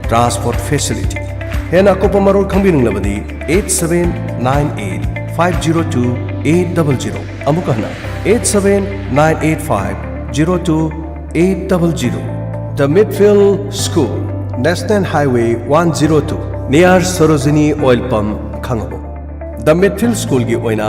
transport facility. Hena Kopa Marol Kambinglabadi 8798 502 800 Amukahna 87985 02 800. The Midfield School, National Highway 102 near Sarojini Oil Pump, Khangabo. The Midfield School gi oina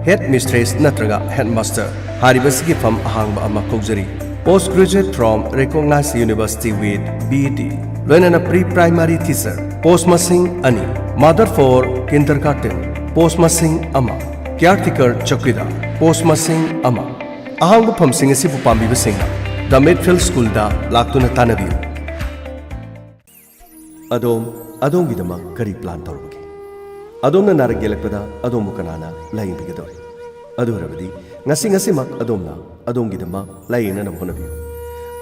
Headmistress natraga Headmaster haribasigi fam ahangba ama kokjari. Postgraduate from recognized university with BEd. Loinana pre-primary teacher. Post masing ani. Mother for kindergarten. Post masing ama. Caretaker chokida. Post masing ama. Ahangba fam sing asi pupambi basinga. The Midfield School da laktuna tanabiu. Adom gidama kari plan tawbagi. Adom na naraggelakpada adom kanana laing bigadori. Adorabadi ngasi mak adom gidama laing na namhonabiu.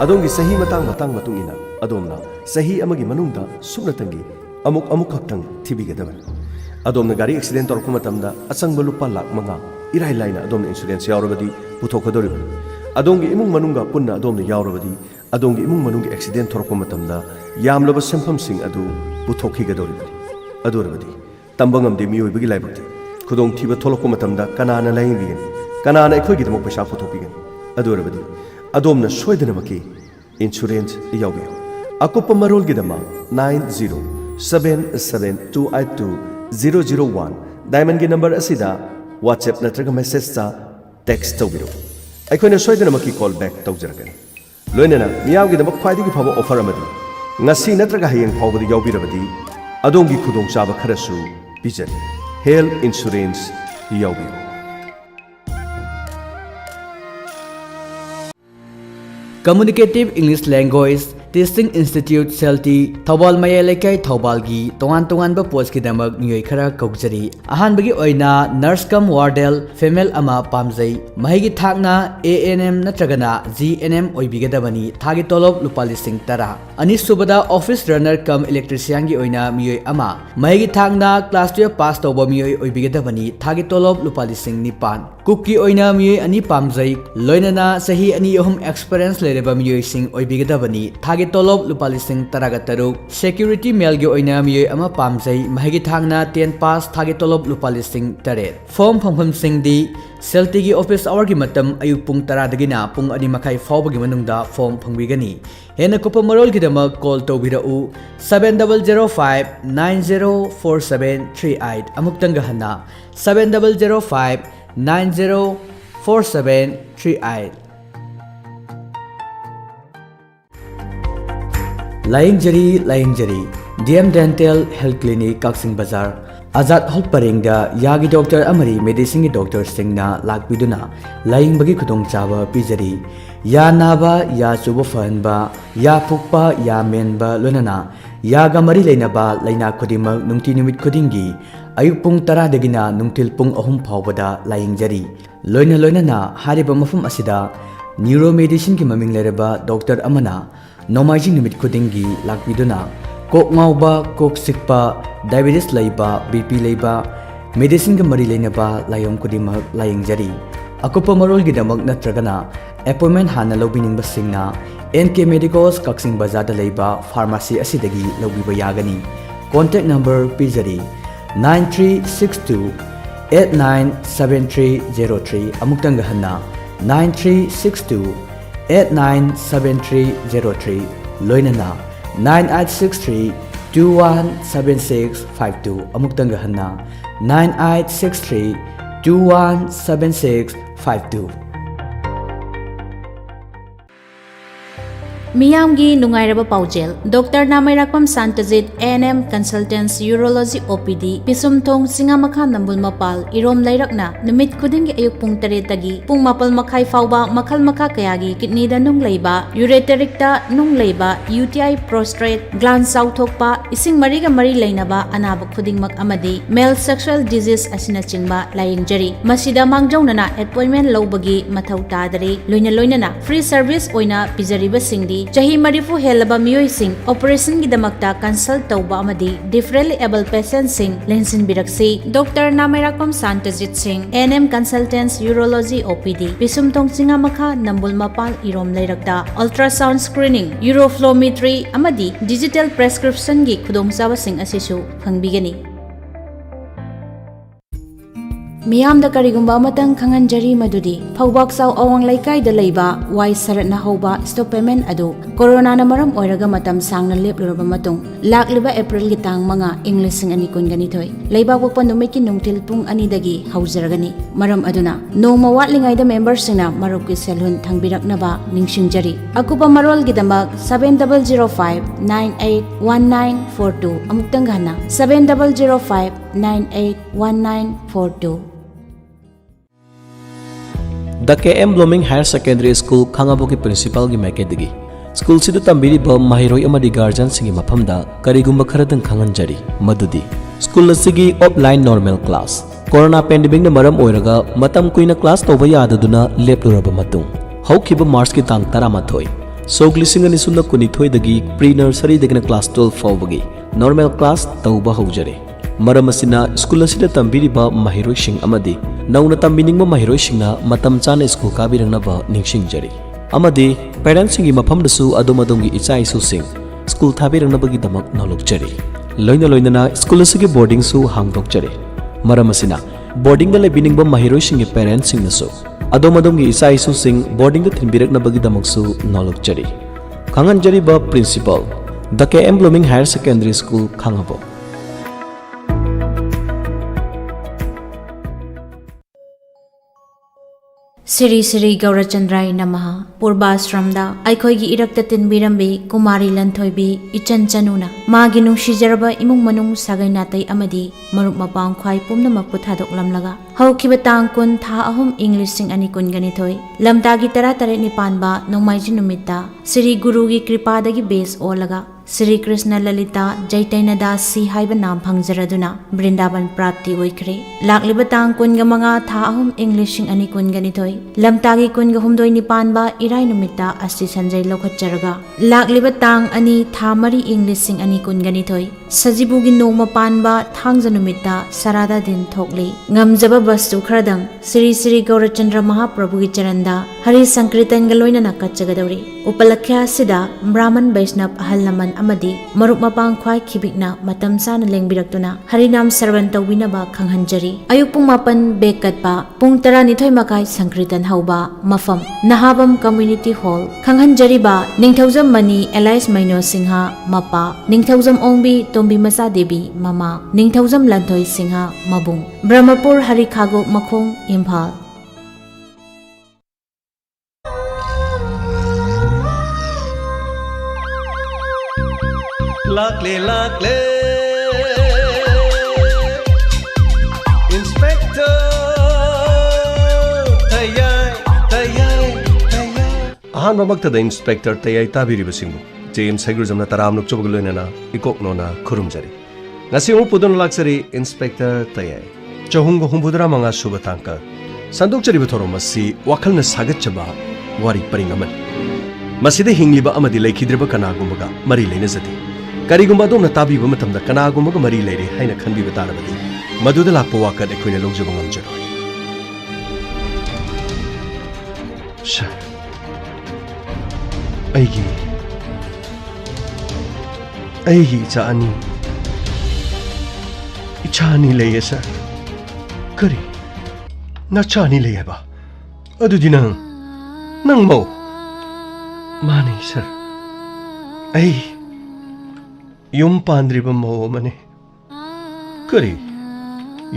Adom gi sahi matang matungina adom na sahi amagi manungda subnatangi amuk haktang thibigadaban. Adom na gari accident torku matamda asangba lupa lak manga irai laina adom na insurance yaurabadi puthokadoribani. Adongi imung manunga punna adomna yaurabadi adongi imung manungi accident thorko matamda yamlaba sempham sing adu puthokhigadoribani. Adorabadi tambangamde miyoibagi laibakti khudong thiba tholokko matamda kanana laingbigen kanana ekhogidamok paisa puthokbigen. Adorabadi adomna soidanamaki insurance yawbiyo. Akoppa marolgidama 907772820001 diamond gi number asida WhatsApp natraga message ta text tawbiro. ꯑꯩꯈꯣꯏꯅ ꯁꯣꯏꯗꯅꯃꯛꯀꯤ call bag ꯇꯧꯖꯔꯛꯀꯅꯤ ꯂꯣꯏꯅꯅ ꯃꯤꯌꯥꯝꯒꯤꯗꯃꯛ ꯈ꯭ꯋꯥꯏꯗꯒꯤ ꯐꯕ offer ꯑꯃꯗꯤ ꯉꯁꯤ ꯅꯠꯇ꯭ꯔꯒ ꯍꯌꯦꯡ ꯐꯥꯎꯕꯗ ꯌꯥꯎꯕꯤꯔꯕꯗꯤ ꯑꯗꯣꯝꯒꯤ ꯈꯨꯗꯣꯡꯆꯥꯕ ꯈꯔꯁꯨ ꯄꯤꯖꯔꯤ ꯍꯦꯜꯊ ꯏꯟꯁꯨꯔꯦꯟꯁ ꯌꯥꯎꯕꯤꯌꯨ Communicative English Language Testing Institute CELTI Thobal Maya Lekai Thobalgi Tongan ba post kidamak miyoi khara kokjari ahanbagi oina nurse cum wardel female ama pamjai mahigi thakna ANM natragana GNM oibigadabani thagi tolop lupa lising tara ani subada office runner cum electrician gi oina miyoi ama mahigi thakna class 12 pass toba miyoi oibigadabani thagi tolop lupa lising nipan Kuki oina miyoi ani pamjai loinana sahi ani ohum experience lereba miyoi sing oibigadabani thagi tolop lupa lising taraga taruk security male gi oina miyoi ama pamjai mahigi thangna 10 pass thagi tolop lupa lising taret form phangpham sing di CELTI gi office hour gi matam ayuk pung 10 dagina pung 2 makhai fawbagi manungda form phangbigani hena kopa marol gi dama call tobirau 7005 904738 amuktanga hana 7005 904738 Laying DM Dental Health Clinic Kaksing Bazar Azad Hol Parengda Yagi Doctor Amari Medicine Doctor Singna Lakbiduna Laying Bagi Kudong Chava Pizari Ya Naba Ya Subo Fanba Ya Pukpa Ya Menba Lunana Ya Gamari Lainaba Laina Kodima Nungti Numit Kodingi Ayuk Pung Tara Degina Nungtil Pung Ahum Pawada Laying Jari Loina Hariba Mafum Asida Neuromedicine Ki Maming Lereba Doctor Amana Nomaijing numit kudingi lakbiduna kok ngauba kok sikpa diabetes laiba BP laiba medicine ga mari leinaba layong kudimak laying jari akopa marol gidamak natragana appointment hana lobining basingna NK Medicals Kaksing Bazar da laiba pharmacy asidagi lobiba yagani contact number pizari 9362 897303 amuktanga hana 9362 897303 Loinana 9863 217652 Amuktanga Hana 9863 217652 Miyamgi Nungairaba Paujel, Dr. Namairakpam Santajit, ANM Consultants Urology OPD, Pisumthong Singamakha Nambul Mapal, Irom Lairakna, Numit Kudingi Ayuk Pung Taretagi, Pung Mapal Makai Fauba, Makal Maka Kayagi, Kidney da Nung Leiba, Ureteric da Nung Leiba, UTI Prostrate, Gland Sauthokpa, Ising Mariga Mari Lainaba, Anaba Kuding Mak Amadi, Male Sexual Disease Asina Chingba, Laying Jari, Masida Mangjaunana, Appointment Lobagi, Matau Tadari, Loina Free Service Oina, Pizariba Singdi, chahi marifu helaba miyoising operation gidamakta consult tauba amadi differently able patients sing lensin biraksi Dr. Namairakpam Santajit Singh NM Consultants Urology OPD Pisumtong Singamakha Nambul Mapal Irom Lairakta ultrasound screening uroflowmetry amadi digital prescription gi khudongchawa sing asisu phangbigani Miyamda karigumba matang khanganjari madudi Phawbak Saw Awang Laikai da leiba Wai Sarat na hauba stop payment adu corona na maram oiraga matam sangna lepluraba matung lakliba April gi tang manga Englishing ani kun gani thoi leiba pokpa numiki nungtil pung ani dagi haujaragani maram aduna nongma watlingai da members sina maruk ki salon thangbiraknaba ningsingjari akupa marol gi damak 7005981942 amuktang gana 7005981942 The KM Blooming Higher Secondary School Khangabuki Principal gi Makedigi School sidu tambiri ba mahiroi amadi guardian singi maphamda karigumba kharadang khanganjari madudi School asigi offline normal class Corona pandemic na maram oiraga matam kuina class toba yadaduna lepluraba matung haukiba March ki tang 13 Soglising ani sunna kunithoi dagi pre nursery dagina class 12 fawbagi normal class tauba haujare maram asina school asida tambiri ba mahiroi sing amadi nauna tambiningma mahiroi singna matam chana school kabirangna ningsingjari amadi parents singi mafamdasu adomadongi icha isu sing school thabirangna bagi damak nolokjari loina school asigi boarding su hangdokjari maram asina boarding da lebiningba mahiroi singi parents singnasu adomadongi icha isu sing boarding da thinbirakna bagi damak su nolokjari khanganjari ba principal the KM Blooming Higher Secondary School Khangabo Siri Siri Gaurachandrai Namaha Purbashramda Aikhoigi Irakta Tinbirambi Kumari Lanthoibi Ichan Chanuna Magi Nungsijaraba Imung Manung Sagai Natai Amadi Marup Mapang Khwai Pumnamak Puthadoklamlaga Haukiba Tang Kun Tha Ahum English Sing Ani Kun Ganithoi Lamdagi Tara Taret Nipanba Nongmaiji Numitta Sri Gurugi Kripadagi Base Olaga Sri Krishna Lalita Jaitaina Dasi haiba nam phangjaraduna Brindaban Prapti oikre lakliba tang kunga manga tha ahum Englishing ani kunga nithoi lamtagi kunga humdoi nipan ba irai numita asti sanjai lokhatjaraga lakliba tang ani tha mari Englishing ani kunga nithoi sajibugi nongma panba thangja numita sarada din thokle ngamjaba bastu khradang Sri Sri Gaurachandra Mahaprabhu gi charanda Hari Sankirtan galoina nakachagadauri upalakhya sida Brahman Vaishnav ahal naman amadi marup mapang khwai khibikna matam sana lengbirakuna harinam sarvan tawinaba khanghanjari ayupung mapan bekatpa pung 12 makai sankritan hauba mafam nahabam community hall khanghanjari ba ningthaujam mani Elias Maino Singha mapa ningthaujam ongbi tombi masa devi mama ningthaujam lanthoi Singha mabung Brahmapur Harikhago Makhong Imphal Lakle lakle Inspector Ahanba magtada Inspector Tayay tabiribasingo James Hagrizamna taramnuk chobagaloinana ikoknona khurumjari ngasi pudon laksari Inspector Tayay chahungo humbudra manga subatangka sandokjari bathoromasi wakhalna sagatchaba wari paringaman masida hingliba amadi laikhidriba kanagumbaga mari leinazati Karigumba dom na tabiba matamda kanagumbaga mari leire haina khanbiba tarabadi maduda lakpa wakat ekhoina longjoba ngamjaroi sha aigi icha ani leye sir kari na cha ani leye ba adudi nang mo mani sir ai yum pandriba mo mane kari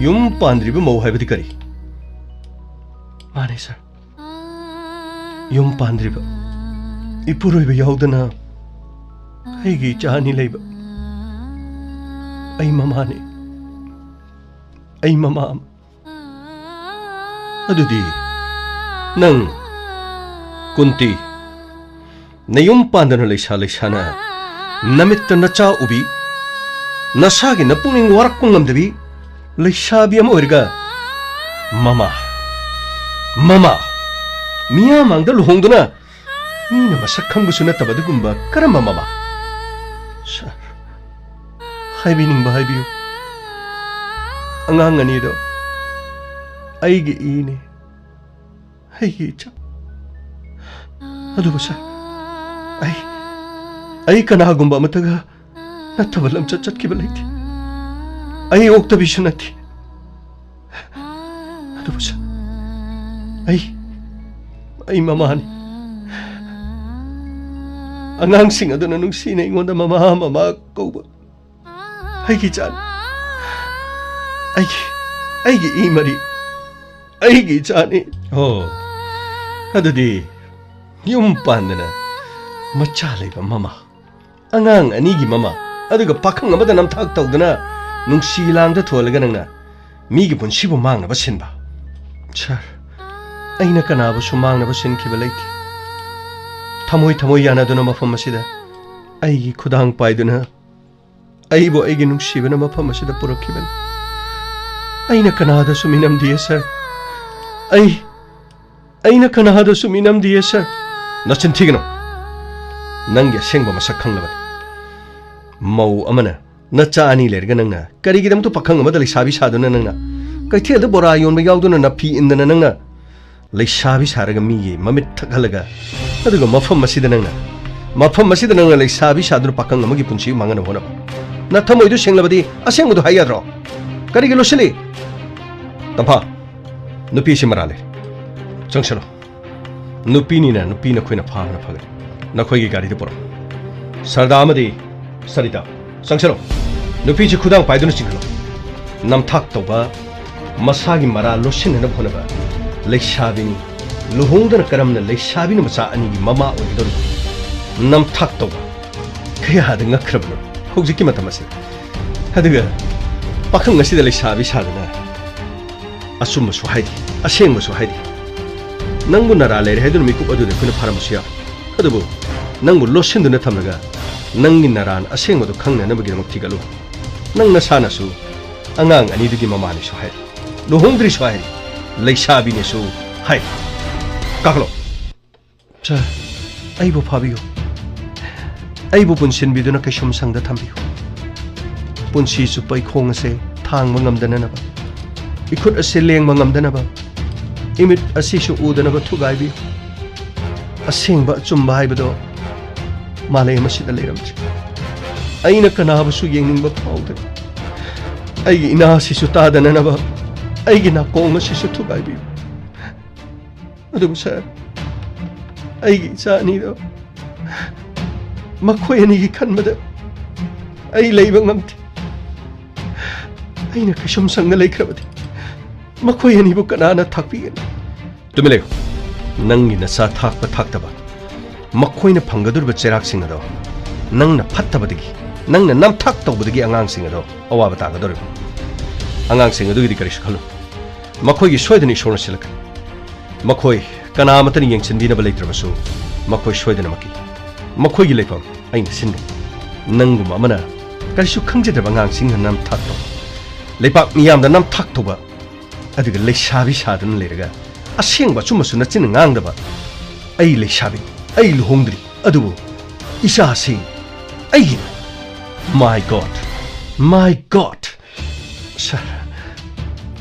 yum pandriba mo haibadi kari mani sir yum pandriba ipuroiba yaudana aigi chani leiba ai mamane ai mamam adudi nang kunti nayum pandana leishana namitta nacha ubi nasagi na puning warakung ngamdabi leishabi am oirga mama miya mangda luhongduna ꯃꯤꯅ ꯃꯁꯛ ꯈꯪꯕꯁꯨ ꯅꯠꯇꯕ ꯑꯗꯨꯒꯨꯝꯕ ꯀꯔꯝꯕ ꯃꯃꯥ? ꯁꯥꯔ, ꯍꯥꯏꯕꯤꯅꯤꯡꯕ ꯍꯥꯏꯕꯤꯌꯨ. ꯑꯉꯥꯡ ꯑꯅꯤꯗꯣ ꯑꯩꯒꯤ ꯏꯅꯦ, ꯑꯩꯒꯤ ꯏꯆꯥ. ꯑꯗꯨꯕꯨ ꯁꯥꯔ, ꯑꯩ ꯀꯅꯥꯒꯨꯝꯕ ꯑꯃꯠꯇꯒ ꯅꯠꯇꯕ ꯂꯝꯆꯠ ꯆꯠꯈꯤꯕ ꯂꯩꯇꯦ. ꯑꯩ ꯑꯣꯛꯇꯕꯤꯁꯨ ꯅꯠꯇꯦ. ꯑꯗꯨꯕꯨ ꯁꯥꯔ, ꯑꯩ ꯃꯃꯥꯅꯤ. ꯑꯉꯥꯡꯁꯤꯡ ꯑꯗꯨꯅ ꯅꯨꯡꯁꯤꯅ ꯑꯩꯉꯣꯟꯗ ꯃꯃꯥ ꯃꯃꯥ ꯀꯧꯕ ꯑꯩꯒꯤ ꯏꯆꯥꯅꯤ. ꯑꯩꯒꯤ ꯏ ꯃꯔꯤ, ꯑꯩꯒꯤ ꯏꯆꯥꯅꯤ. ꯑꯣ, ꯑꯗꯨꯗꯤ ꯌꯨꯝ ꯄꯥꯟꯗꯅ ꯃꯆꯥ ꯂꯩꯕ ꯃꯃꯥ, ꯑꯉꯥꯡ ꯑꯅꯤꯒꯤ ꯃꯃꯥ, ꯑꯗꯨꯒ ꯄꯥꯈꯪ ꯑꯃꯗ ꯅꯝꯊꯥꯛ ꯇꯧꯗꯅ ꯅꯨꯡꯁꯤ ꯂꯥꯡꯗ ꯊꯣꯜꯂꯒ ꯅꯪꯅ ꯃꯤꯒꯤ ꯄꯨꯟꯁꯤꯕꯨ ꯃꯥꯡꯅꯕ ꯁꯤꯟꯕ. ꯁꯥꯔ, ꯑꯩꯅ ꯀꯅꯥꯕꯨꯁꯨ ꯃꯥꯡꯅꯕ ꯁꯤꯟꯈꯤꯕ ꯂꯩꯇꯦ. ꯊꯃꯣꯏ ꯌꯥꯅꯗꯨꯅ ꯃꯐꯝ ꯑꯁꯤꯗ ꯑꯩꯒꯤ ꯈꯨꯗꯥꯡ ꯄꯥꯏꯗꯨꯅ ꯑꯩꯕꯨ ꯑꯩꯒꯤ ꯅꯨꯡꯁꯤꯕꯅ ꯃꯐꯝ ꯑꯁꯤꯗ ꯄꯨꯔꯛꯈꯤꯕꯅꯤ. ꯑꯩꯅ ꯀꯅꯥꯗꯁꯨ ꯃꯤꯅꯝꯗꯤꯌꯦ ꯁꯥꯔ. ꯑꯩꯅ ꯀꯅꯥꯗꯁꯨ ꯃꯤꯅꯝꯗꯤꯌꯦ ꯁꯥꯔ. ꯅꯆꯤꯟ ꯊꯤꯒꯅꯨ. ꯅꯪꯒꯤ ꯑꯁꯦꯡꯕ ꯃꯁꯛ ꯈꯪꯂꯕꯅꯤ. ꯃꯧ ꯑꯃꯅ ꯅꯆꯥ ꯑꯅꯤ ꯂꯩꯔꯒ ꯅꯪꯅ ꯀꯔꯤꯒꯤꯗꯃꯛꯇ ꯄꯥꯈꯪ ꯑꯃꯗ ꯂꯩꯁꯥꯕꯤ ꯁꯥꯗꯨꯅ ꯅꯪꯅ ꯀꯩꯊꯦꯜꯗ ꯕꯣꯔꯥ ꯌꯣꯟꯕ ꯌꯥꯎꯗꯨꯅ ꯅꯥꯄꯤ ꯏꯟꯗꯅ ꯅꯪꯅ ꯂꯩꯁꯥꯕꯤ ꯁꯥꯔꯒ ꯃꯤꯒꯤ ममित थकहलगा अदुगा मफम मसिदा नंगना लैसाबी सादुना पाखंग अमगी पुंसी मांगना होना नथमोइदु सेंगलबदी असेंगदु हायाद्रो करिगे लोसली तफा नुपी सिमराले चंगसलो नुपीनीना नुपीना खोइना फाबना फगरे नखोइगी गारिदु पुरो सरदामदी सरिता चंगसलो नुपीची खुदांग पाइदुना चिंखलो नमथाक तौबा मसागी मरा लोसिनना होनबा लैसाबिनी लुहोंगदना करमना लैसाबिना मचा अनिगी ममा ओइदोर नमथाक तौबा कयादा ngakhrabno hojiki matamase aduga pakhang asida laisabi sadana asumma su haidi asengma su haidi nangbu nara leire haidun mikup adu de kuna pharamusia adubu nangbu losinduna thamnaga nangi naran asengma do khangna nabagi makti galu nang nasana su angang ani dugi mamani su haidi luhongdri su haidi laisabi ne su haidi kaklo cha aibu phabiyo aibu punsin biduna kaishum sangda thambiyo punsi su pai khong ase thang mangamdana na ba ikhut ase leng mangamdana ba imit ase su udana ba thugai bi aseng ba chumba hai bado malay masida leiramchi aina kana ba su yengning ba phauda ai ina si su ta dana na ba ai gina kong si su thugai bi adu sir ai sa ni do makhoi ani gi khanbada ai leiba ngamti aina kashum sanga leikrabadi makhoi ani bu kanana thakpigani tumile nangi na sa thakpa thaktaba makhoi na phangadur ba cherak sing ado nangna phattabadigi nangna nam thak tawbadigi angang sing ado awaba ta gador angang sing adu gi karish khalu makhoi gi soidani shorna silak makhoi kana matani yengchinbina ba leitrabasu makhoi soidana maki makhoi gi leifam aina sinne nangum amana karisu khangjedaba ngang singna nam thak to leipak miyamda nam thak toba aduga leisabi saduna leiraga asengba chumasu na chin ngangdaba ai leisabi ai luhongdri adubu isa sing ai my god sir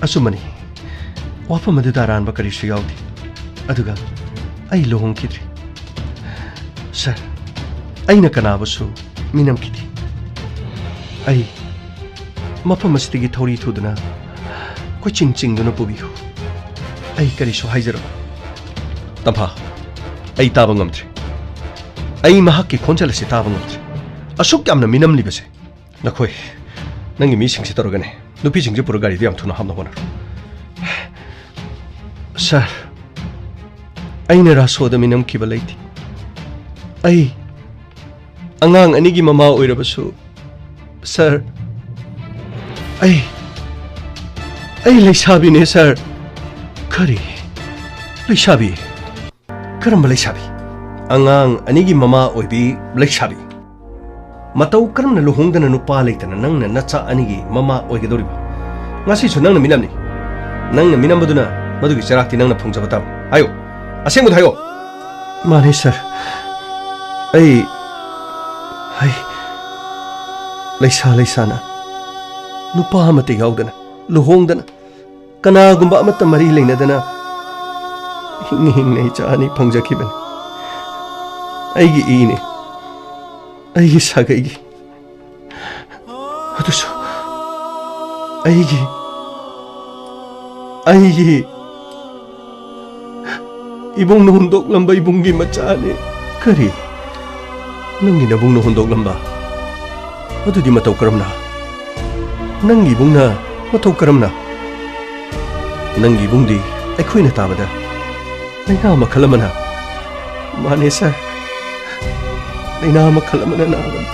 asumani wafamadu daran ba karisu yaudi aduga ai luhongkidri sir aina kanabasu minam kiti ai mafam asitigi thori thuduna ko ching duna pubihu ai karisu haijaro tamha ai taba ngamtri ai mahakki khonjalasi taba ngamtri asuk yamna minam libase nakhoi nangi mi singsi tarogane nupi singje pura gari diam thuna hamna bonar sir aina rasoda minam kibalaiti ai angang anigi mama oirabasu sir ai leisabi ne sir kari leisabi karamba leisabi angang anigi mama oibi leisabi matau karamna luhongdana nupa leitana nangna nacha anigi mama oigedoriba ngasi su nangna minamni nangna minambaduna madugi charakti nangna phongjaba tab ayo asengbu hayo माने sir I लैसाना नुपा अमते याउदना लुहोंगदना कनागुंबा अमत मरी लेनदना हिंग हिंग नहीं चानी फंगजखिबन अईगी ईने अईगी सागईगी अदुसु अईगी इबुंग हुंदोक लंबा इबुंगी मचाने करी नंगी नबुंग हुंदोक लंबा अदुदी मतौ करमना नंगी इबुंगना मतौ करमना नंगी इबुंगदी अखोइना ताबदा लैना मखल अमना माने सर लैना मखल अमना नागन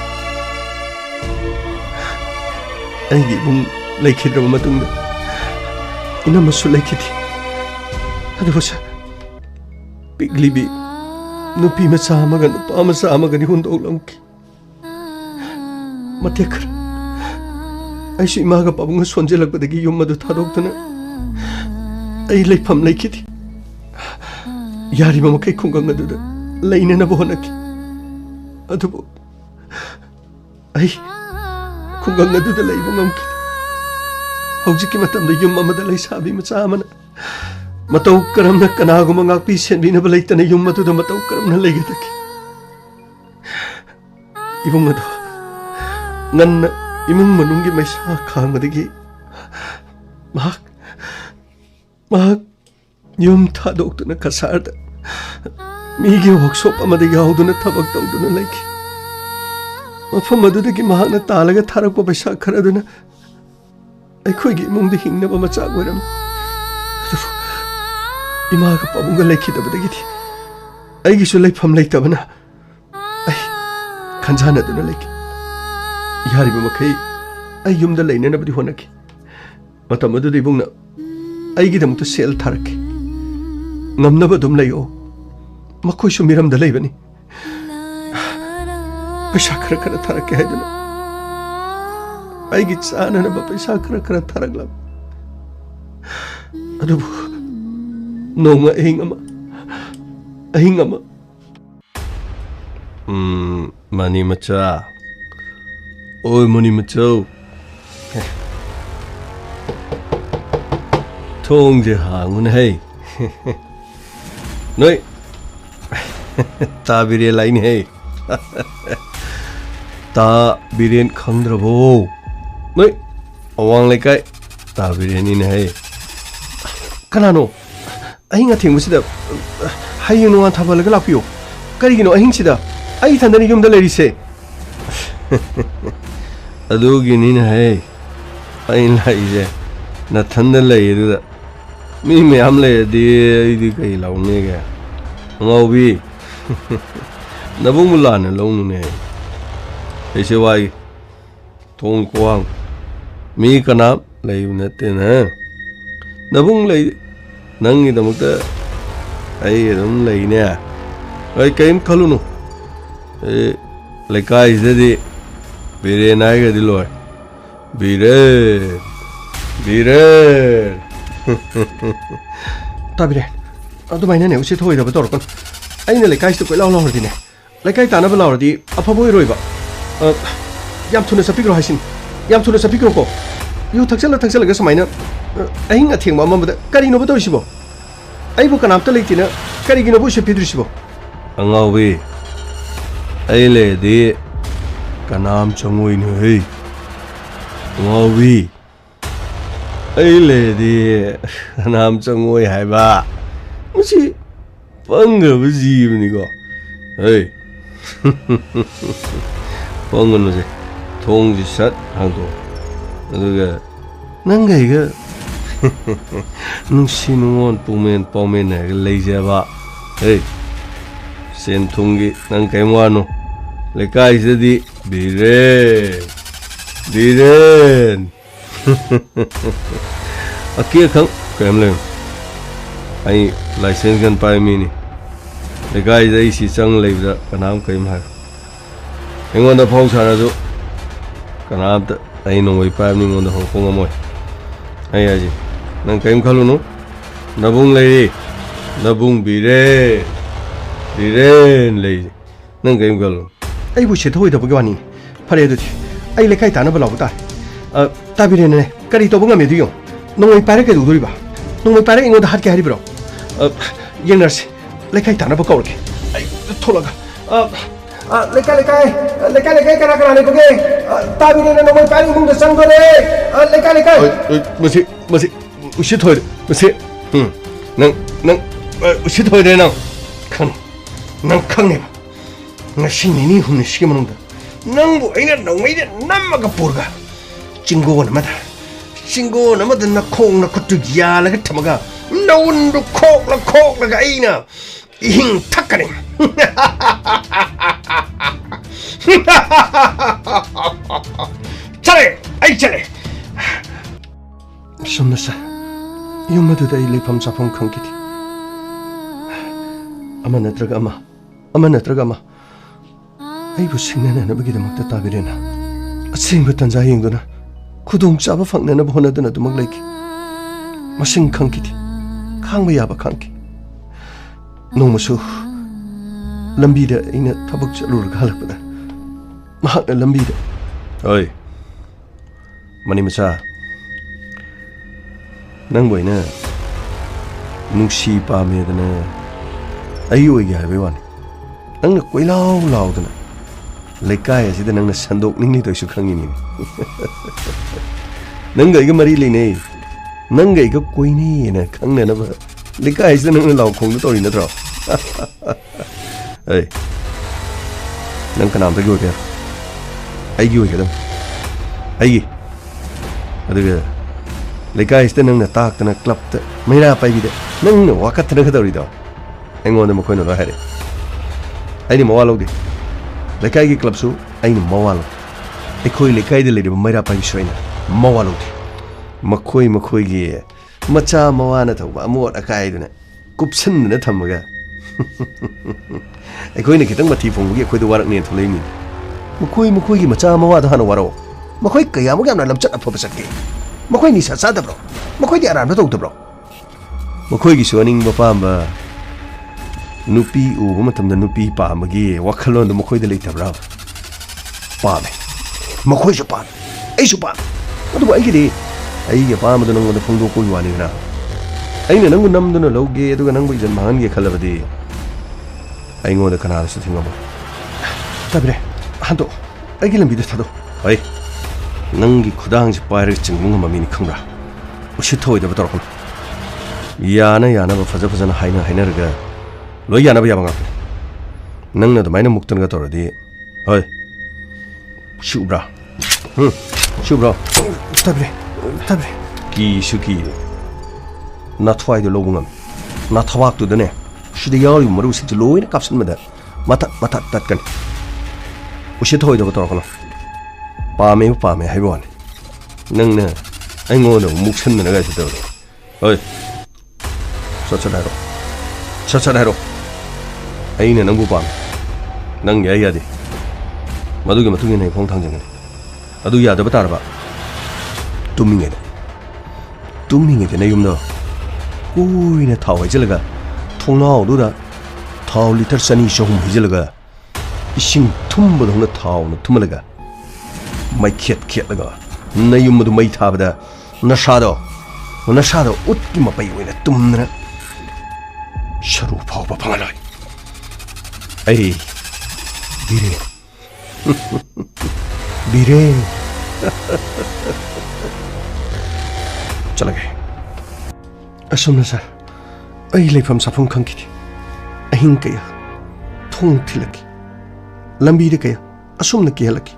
अईगी इबुंग लैखिद्रब मतुंगदा इनमसु लैखिथि अदुबो सर पिगलीबी नुपी मचा अमगा नुपा मचा अमगनि हुंदोक लंकी मतेखर ऐसु इमागा पाबुंगा सोंजेलकपदगी युम मदु थादोक्तना ऐ लैफम लैखिथि यारिबा मखै खुंगंग अदुदा लैननबो होनकी अदुबो ऐ खुंगंग अदुदा लैबो ngamki हौजिकी मतमदा युम अमदा लैसाबी मचा अमना मतौ करमना कनागुमा ngakpi senbinaba leitana yum aduda मतौ करमना leigedaki ibung adu nganna imung manunggi maisa khangmadagi mahak yum thadokduna kasarda migi workshop amada yauduna thabak tawduna leiki mafam adudagi mahakna talaga tharakpa paisa kharaduna aikhoigi imungda hingnaba macha goiram इमागा पाबुंगा लेखिदबदगी ऐगिसु लैफम लैतबना ऐ खंजानदुना लेखि यारिबा मखै ऐ युमदा लैननबदि होनकी मतम अदुदा इबुंगना ऐगिदमत cell थारके ngamnaba dum layo makoi su miram da leibani paisa khara khara tharake haiduna aigi chana na ba paisa khara khara tharaglam adubu nonga ahing ama mani macha oi mani macho thong je hangun hai noi ta bire line hai ta biren khandrabo noi awang lekai ta biren in hai kanano ahinga thingmusida hayunu an thabalaga lapiyo karigino ahingsida ai thandani yumda lerise adugi nin hai ain laije na thanda leiruda mi me amle de idi kai laune ga ngaubi nabung mulana launu ne ese wai thong kwang mi kana leibna te na nabung lei nangi damukta ai dum lei ne ai kaim khalunu e lekai zedi bire nai ga diloi bire tabire adu maina ne usi thoi da ba torkon aina lekai stu koilaw law hordine lekai tana ba law di aphaboi roiba yam thuna sapikro haisin yam thuna sapikro ko yu thaksala ga samaina ahinga thengma mamada kari no ba torisibo aibu kanamta leitina kari gi no bu sepidrisibo angawi aile de kanam changoi ne hei angawi aile de kanam changoi haiba musi panga buji ni go hey panga no je thong ji sat hang do aduga nangai ga nungsinuon pumen pomen ha leijaba hey sen thungi nang kaimwano lekai sedi biren akia khang kamle ai license gan pai mi ni lekai dai si chang leibda kanam kaim ha engon da phau sara jo kanam ta ai no mai pai ni ngon da hong kong amoi ai aji nang kaim khalu no nabung lei nabung Diren lei nang game girl ai bu che thoi da bu ga ni phare du ai le kai ta na ba law ta ta bi ne kari to bu nga me du yo nong mai pare ke du duri ba nong mai pare ingo da hat ke hari bro yeng nurse le kai ta na ba ko ke ai thola ga le kai kana ne ko ke ta bi ne nong mai pare ingo da sang do le kai masi ushi thoi masi nang ushi thoi de nang khang nang khang ne ngasi ni hun shi ma nong da nang bu ai na nong mai de nam ma ga pur ga jingo na ma da jingo na ma da na khong na ku tu ya la ga thama ga na un du khok la ga ai na hing thak ka ne chale ai chale somna sa yum ma du da ile pham sa pham khang ki thi ama natraga ama ai bu singna na ba gi da mak ta bi re na asing bu tan ja yeng do na khudong cha ba phang na na bhona da na du mak lai ki masing khang ki thi khang ba ya ba khang ki nong ma su lambi da ina thabak chalu ga halak da ma na lambi da oi mani ma cha nang boi na nungsi pa me da na ai oi ga be wan nang na koi lao da na lekai asi da nang na sandok ning ni to su khang ni nang ga mari le ne nang ga koi ni na khang na na ba lekai asi nang na lao khong to ri na tro ai nang kana ba go be ai gi oi ga dam ai gi adu ga lekai asi nang na tak ta na club ta mai na pai bi de nang na wa ka ta na ka to ri do engone mo koino la hare ai ni mo wa lo di lekai gi club su ai ni mo wa lo ai khoi lekai de le de mai ra pa bi soina mo wa lo di ma khoi gi macha mo wa na thau ba mo da kai du na kupsan na tham ga ai khoi ni kitang ma thi phong gi khoi du warak ne thulei ni ma khoi gi macha mo wa da hana waro ma khoi kaya mo gam na lam chat apho ba sakki ma khoi ni sa sa da bro ma khoi di aran ba to bro ma khoi gi soning ba pa ba nupi uba matamda nupi pa magi wakhalon da makhoi da leitabra pa me makhoi su pa ai su pa adu ai gi de ai ge pa ma da nang da phongdo ko wani na ai ne nang nam da na loge adu ga nang bu jan mahan ge khalabadi ai ngo da kana su thinga ba tabre hando ai gi lambi da thado ai nang gi khudang ji pa ri chingmung ma mi ni khangra ushi thoi da ba tor kon yana ba faja na haina ga loi yana ba ya bang nang na da mai na muktan ga tor di oi shubra tabre ki shuki na thwai de logungam na thawak tu de ne shide yari maru si loi na kapsan ma da mata tat kan ushi thoi da ba tor kon pa me hai bon nang na ai ngo da muksan na ga ta oi cha daro ai ne nang bu pam nang ya de madu ge matu ne phong thang jang ne adu ya da ba tar ba tumminge de ne yum do ui ne thau ai jelaga thongnao du da thau liter sani shohum hijelaga ising thum ba dong na thau na thumalaga mai khet laga na yum du mai tha ba da na shado ut ki ma pai wena tumna sharu phau ba phangalai ai bire chala gaya asumna sar ai leifam safum khangki ahing kaya thong thilaki lambi de kaya asumna ki halaki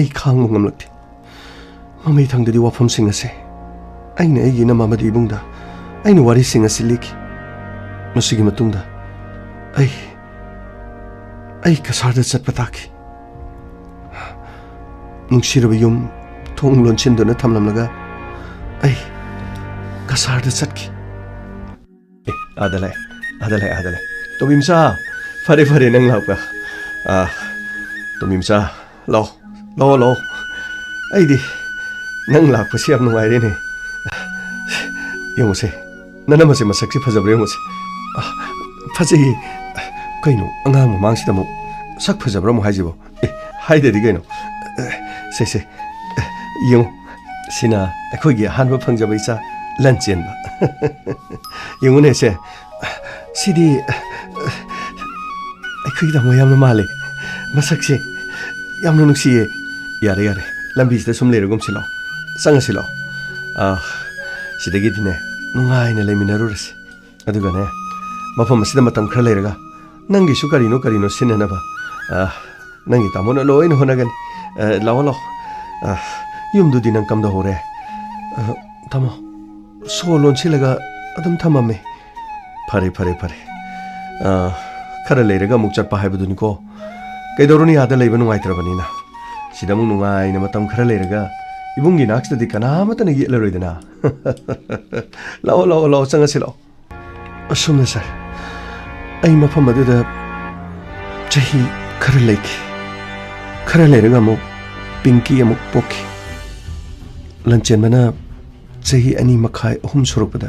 ai khang ngam lakti mamai thang de wafam sing ase ai na ai na mama di bungda ai na wari sing ase liki masigi matungda ai kasarda chat pataki nungsira yum thong lonchin do na thamlam laga ai kasarda chatki adalai to bimsa fare nang lau ka to bimsa lo ai di nang lak pa siam nungai re ne yong se nana ma se masak si phajabre mo se phajai ꯀꯩꯅꯣ ꯑꯉꯥꯡ ꯃꯃꯥꯡꯁꯤꯗ ꯑꯃꯨꯛ ꯁꯛ ꯐꯖꯕ꯭ꯔꯥ ꯑꯃꯨꯛ ꯍꯥꯏꯖꯤꯕꯣ ꯍꯥꯏꯗꯗꯤ ꯀꯩꯅꯣ ꯁꯦ ꯌꯦꯡꯉꯨ ꯁꯤꯅ ꯑꯩꯈꯣꯏꯒꯤ ꯑꯍꯥꯟꯕ ꯐꯪꯖꯕ ꯏꯆꯥ ꯂꯟ ꯆꯦꯟꯕ ꯌꯦꯡꯉꯨꯅꯦ ꯁꯦ ꯁꯤꯗꯤ ꯑꯩꯈꯣꯏꯒꯤ ꯇꯥꯃꯣ ꯌꯥꯝꯅ ꯃꯥꯜꯂꯦ ꯃꯁꯛꯁꯦ ꯌꯥꯝꯅ ꯅꯨꯡꯁꯤꯌꯦ ꯌꯥꯔꯦ ꯂꯝꯕꯤꯁꯤꯗ ꯁꯨꯝ ꯂꯩꯔꯒꯨꯝꯁꯤ ꯂꯥꯛꯑꯣ ꯆꯪꯉꯁꯤ ꯂꯥꯛꯑꯣ ꯁꯤꯗꯒꯤꯗꯤꯅꯦ ꯅꯨꯡꯉꯥꯏꯅ ꯂꯩꯃꯤꯟꯅꯔꯨꯔꯁꯤ ꯑꯗꯨꯒꯅꯦ ꯃꯐꯝ ꯑꯁꯤꯗ ꯃꯇꯝ ꯈꯔ ꯂꯩꯔꯒ ꯅꯪꯒꯤꯁꯨ ꯀꯔꯤꯅꯣ ꯁꯤꯟꯅꯅꯕ ꯅꯪꯒꯤ ꯇꯥꯃꯣꯅ ꯂꯣꯏꯅ ꯍꯣꯠꯅꯒꯅꯤ ꯂꯥꯛꯑꯣ ꯌꯨꯝꯗꯨꯗꯤ ꯅꯪ ꯀꯝꯗꯧꯍꯧꯔꯦ ꯇꯥꯃꯣ ꯁꯣ ꯂꯣꯟꯁꯤꯜꯂꯒ ꯑꯗꯨꯝ ꯊꯝꯃꯝꯃꯦ ꯐꯔꯦ ꯈꯔ ꯂꯩꯔꯒ ꯑꯃꯨꯛ ꯆꯠꯄ ꯍꯥꯏꯕꯗꯨꯅꯤꯀோ ꯀꯩꯗꯧꯔꯨꯅꯤ ꯑꯥꯗ ꯂꯩꯕ ꯅꯨꯡꯉꯥꯏꯇ꯭ꯔꯕꯅꯤꯅ ꯁꯤꯗ ꯑꯃꯨꯛ ꯅꯨꯡꯉꯥꯏꯅ ꯃꯇꯝ ꯈꯔ ꯂꯩꯔꯒ ꯏꯕꯨꯡꯒꯤ ꯅꯥꯛꯁꯤꯗꯗꯤ ꯀꯅꯥꯃꯠꯇꯅ ꯌꯦꯠꯂꯔꯣꯏꯗꯅ ꯂꯥꯛꯑꯣ ꯆꯪꯉꯁꯤ ꯂꯥꯛꯑꯣ ꯑꯁꯨꯝꯅ ꯁꯥꯔ ꯑꯩ ꯃꯐꯝ ꯑꯗꯨꯗ ꯆꯍꯤ ꯈꯔ ꯂꯩꯈꯤ ꯈꯔ ꯂꯩꯔꯒ ꯑꯃꯨꯛ ꯄꯤꯡꯀꯤ ꯑꯃꯨꯛ ꯄꯣꯛꯈꯤ ꯂꯟꯆꯦꯟꯕꯅ ꯆꯍꯤ 2.5-3 ꯁꯨꯔꯛꯄꯗ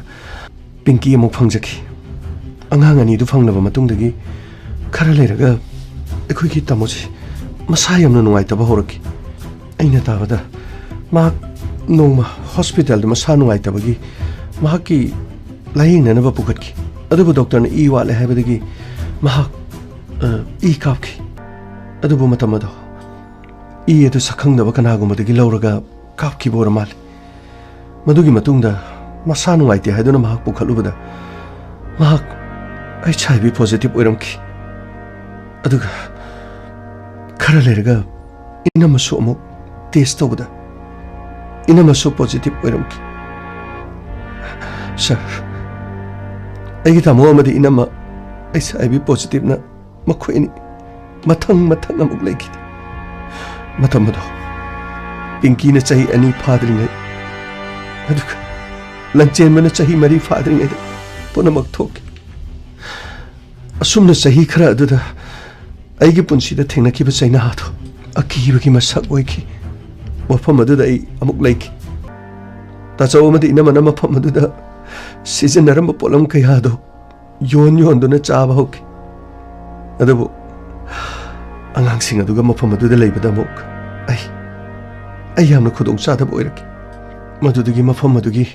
ꯄꯤꯡꯀꯤ ꯑꯃꯨꯛ ꯐꯪꯖꯈꯤ ꯑꯉꯥꯡ ꯑꯅꯤꯗꯨ ꯐꯪꯂꯕ ꯃꯇꯨꯡꯗꯒꯤ ꯈꯔ ꯂꯩꯔꯒ ꯑꯩꯈꯣꯏꯒꯤ ꯇꯥꯃꯣꯁꯤ ꯃꯁꯥ ꯌꯥꯝꯅ ꯅꯨꯡꯉꯥꯏꯇꯕ ꯍꯧꯔꯛꯈꯤ ꯑꯩꯅ ꯇꯥꯕꯗ ꯃꯍꯥꯛ ꯅꯣꯡꯃ ꯍꯣꯁꯄꯤꯇꯥꯜꯗ ꯃꯁꯥ ꯅꯨꯡꯉꯥꯏꯇꯕꯒꯤ ꯃꯍꯥꯛꯀꯤ ꯂꯥꯌꯦꯡꯅꯅꯕ ꯄꯨꯈꯠꯈꯤ ꯑꯗꯨꯕꯨ ꯗꯣꯛꯇꯔꯅ ꯏ ꯋꯥꯠꯂꯦ ꯍꯥꯏꯕꯗꯒꯤ ꯃꯍꯥꯛ ꯏ ꯀꯥꯞꯈꯤ ꯑꯗꯨꯕꯨ ꯃꯇꯝ ꯑꯗꯣ ꯏ ꯑꯗꯨ ꯁꯛꯈꯪꯗꯕ ꯀꯅꯥꯒꯨꯝꯕꯗꯒꯤ ꯂꯧꯔꯒ ꯀꯥꯞꯈꯤꯕ ꯑꯣꯏꯔ ꯃꯥꯜꯂꯤ ꯃꯗꯨꯒꯤ ꯃꯇꯨꯡꯗ ꯃꯁꯥ ꯅꯨꯡꯉꯥꯏꯇꯦ ꯍꯥꯏꯗꯨꯅ ꯃꯍꯥꯛ ꯄꯨꯈꯠꯂꯨꯕꯗ ꯃꯍꯥꯛ HIV ꯄꯣꯖꯤꯇꯤꯚ ꯑꯣꯏꯔꯝꯈꯤ ꯑꯗꯨꯒ खरा लेरगा इनमसु अमुक टेस्ट तौबदा इनमसु पॉजिटिव ओइरमकी सर अगी तामो अमदि इनमा HIV पॉजिटिव ना मखोइनी मथंग मथंग अमुक लेखि मतमदो पिंकी ने चाही अनि फादरिंगे अदुक लंचेन मन चाही मरी फादरिंगे पुनमक थोके असुमन चाही खरा अदुदा अगी पुंसीदा थेंगनखिबा चाइना हाथो अकीबगी मसक ओइखि मफम अदुदा आई अमुक लेखि ताचौ अमदि इनमना मफम अदुदा सिजनरम पोलम कयादो योन योनदुना चाबा होके अदबो अंगांसिंग अदुगा मफम अदुदा लेबदा मुक आई यामना खुदोंग चादब ओइरके मदुदुगी मफम अदुगी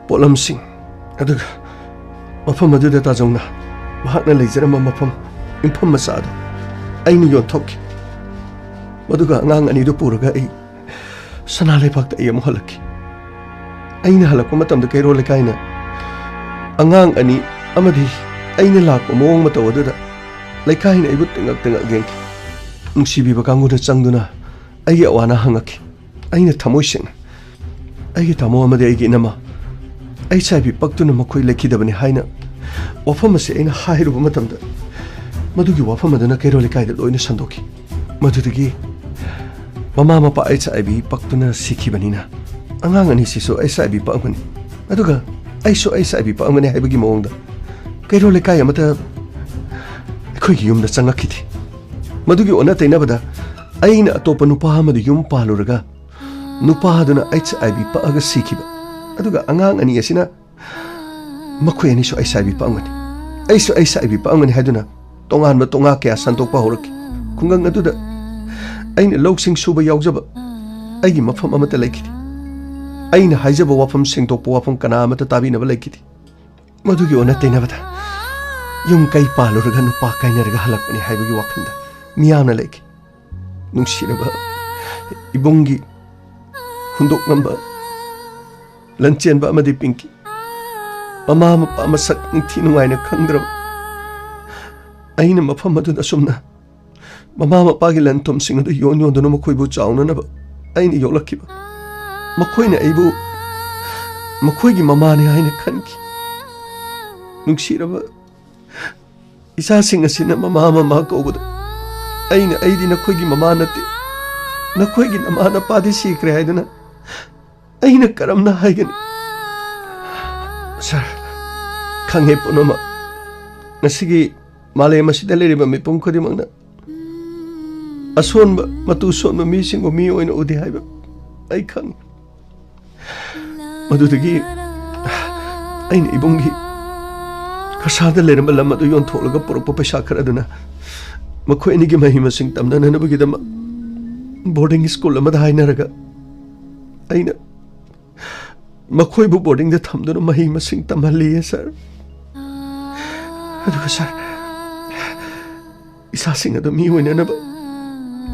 पोलम सिंग अदुगा मफम अदुदा ताजौना महाकना लेजरम मफम इम्फम मसादो आइनि योनथोकी मदुगा अंगांग अनिदु पुरगा आई सना लेपाकता आई अमुक हलक्की आइना हलक्पा मतमदा कैरो लेकाइना अंगांग अनि अमदि आइना लाकपा मोंग मतौ अदुदा लेकाइना आइबु तिंगक तिंगक गेंकी नुंसिबिबा कांगुना चंगदुना आइगी अवाना हंगकी आइना थमोइ सिंग आइगी तामो अमदि आइगी इनमा HIV पक्तुना मखोइ लेखिदबनि हाइना वफम असे आइना हाइरुबा मतमदा मधुगी वफम अदुना कैरो लेकाइदा लोइना संदोकी मधुदगी ममा मपा HIV पक्तुना सिखिबनिना अंगांग अनि सिसो HIV पकमनि अदुगा आइसो HIV पकमनि हाइबगी मोंगदा कैरो लेकाइ अमता अखोइगी युमदा चंगखिथि मधुगी ओना तैनाबदा आइना अतोपा नुपा अमदि युम पालुरगा नुपा अदुना HIV पकगा सिखिबा अदुगा अंगांग अनि असिना मखोइ अनिसो HIV पकमनि आइसो HIV पकमनि हाइदुना तोंगान तोंगा क्या संतोकपा होरकी खुंगंग अदुदा आइना लौसिंग सुबा यावजबा आइगी मफम अमता लेखिथि आइना हाइजबा वफम सिंगतोकपा वफम कना अमता ताबिनबा लेखिथि मधुगी ओना तैनाबदा युम कै पालुरगा नुपा काइनरगा हलकपनि हाइबगी वाखंदा मियाना लेखि नुंसिरबा इबुंगी हुंदोक नंबा लंचेनबा अमदि पिंकी ममा मपा मसक निथि नुंगाइना खंद्रबा अइना मफम अदुदा सुमना ममा मपागी लंतोम सिंग अदु योन योनदुना मखोइबु चाउननबा अइना योलखिबा मखोइना अइबु मखोइगी ममाने हाइना खनकी नुंसिरबा इसा सिंग असिना ममा ममा कौबदा अइना अइदि नखोइगी ममा नते नखोइगी नमा नपादि सिक्रे हाइदुना अइना करमना हाइगनि सर खंगे पुनमा नसिगी मालेम असिदा लेरिबा मिपुम खुदिमंगना असोनबा मतु सोनबा मिसिंगो मी ओइना उदि हाइबा आई खंग मदुदगी अइना इबुंगी खसाद लेरम लम अदु योन थोलगा पुरप पैसा खरदुना मखोय नि गी मही मसिंग तमननबगिदम बोर्डिंग स्कूल अमदा हाइनरगा अइना मखोय बु बोर्डिंग दे थमदुना मही मसिंग तमहलिए सर अदुगा सर इसा सिंग अदु मी होइननब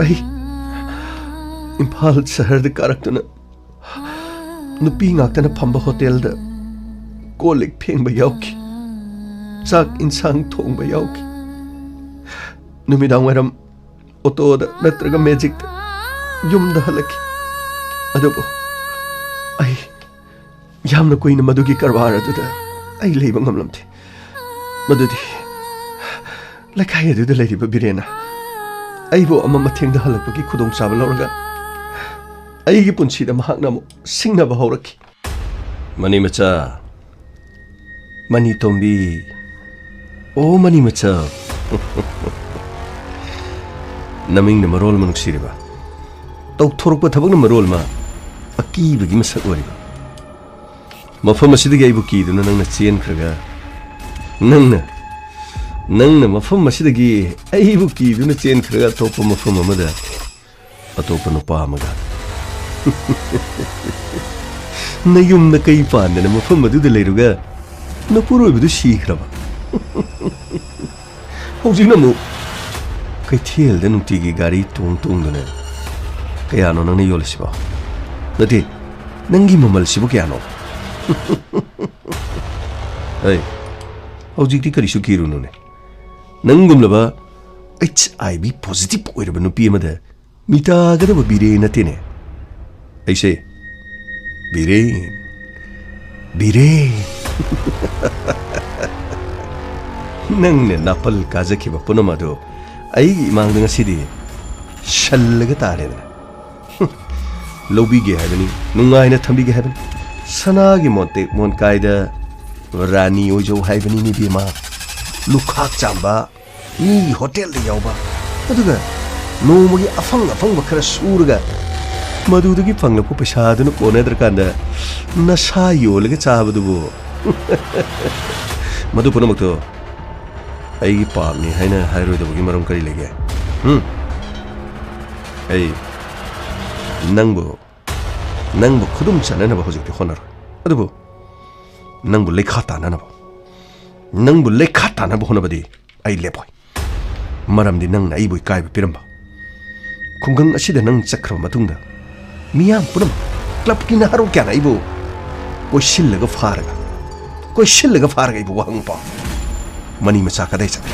अइ इम्फाल शहर दे कारक्तुना नुपी ngaktana phamba hotel da kolik phengba yauki sak insang thongba yauki numidang waram auto da natraga magic yum da halaki adobo ai yamna koina madugi karwar adu da ai leiba ngamlamte madudi lakai adu da leiba birena ai bo amma matheng da halakpagi khudong chaba lawraga ai gi punchi da mahak na mo singna ba hawraki mani macha mani tombi o mani macha naming na marol manuk siriba tau thorok pa thabak na marol ma aki bagi masak wariba mafam asidi gi ibu ki duna nang na chen khraga nang na mafam asidi gi ibu ki duna chen khraga topa mafam amada atopa no pa amaga na yum na kai pan na mafam adu de leiruga na puro bidu shikraba hojing na mu kai thiel de nungti gi gari tung tung dune kaya no nang yol siba nati nangi mamal sibu kya no hey hojing ti kari su kiru no ne nangum laba HIV positive oiraba nupi amada mita gada ba bire na tine ऐसे बीरेन नंगने नापल काजखिब पुनमदो आई मांगदंग सिदी शल्लग तारेदना लौबीगे हायबनी नुंगाइना थंबीगे हायबनी सनागी मोते मोन कायदा रानी ओजो हायबनी नि बिमा लुखाक चांबा नि hotel दे यावबा अदुगा नोमगी अफंग बखरा सूरगा मधुदगी फंगलपु पैसादुनु कोनेदरकांदा नशा योलगे चाबदुबो मधु पुनमक्तो आई पामनी हाइना हाइरोदबगी मरम करी लेगे आई नंगबो खुदुम चननबो होजिकति होनर अदुबो नंगबो लेखा तानबो होनबदी आई लेपय मरमदि नंगना आइबो कायबो पिरमबा खुंगंग असिदा नंग चक्र मतुंगदा मियाम पुनम क्लब की नहरो क्या ना इबो कोई शिल्लग फारगा इबो वहंग पा मनी मचा कदai चक्रे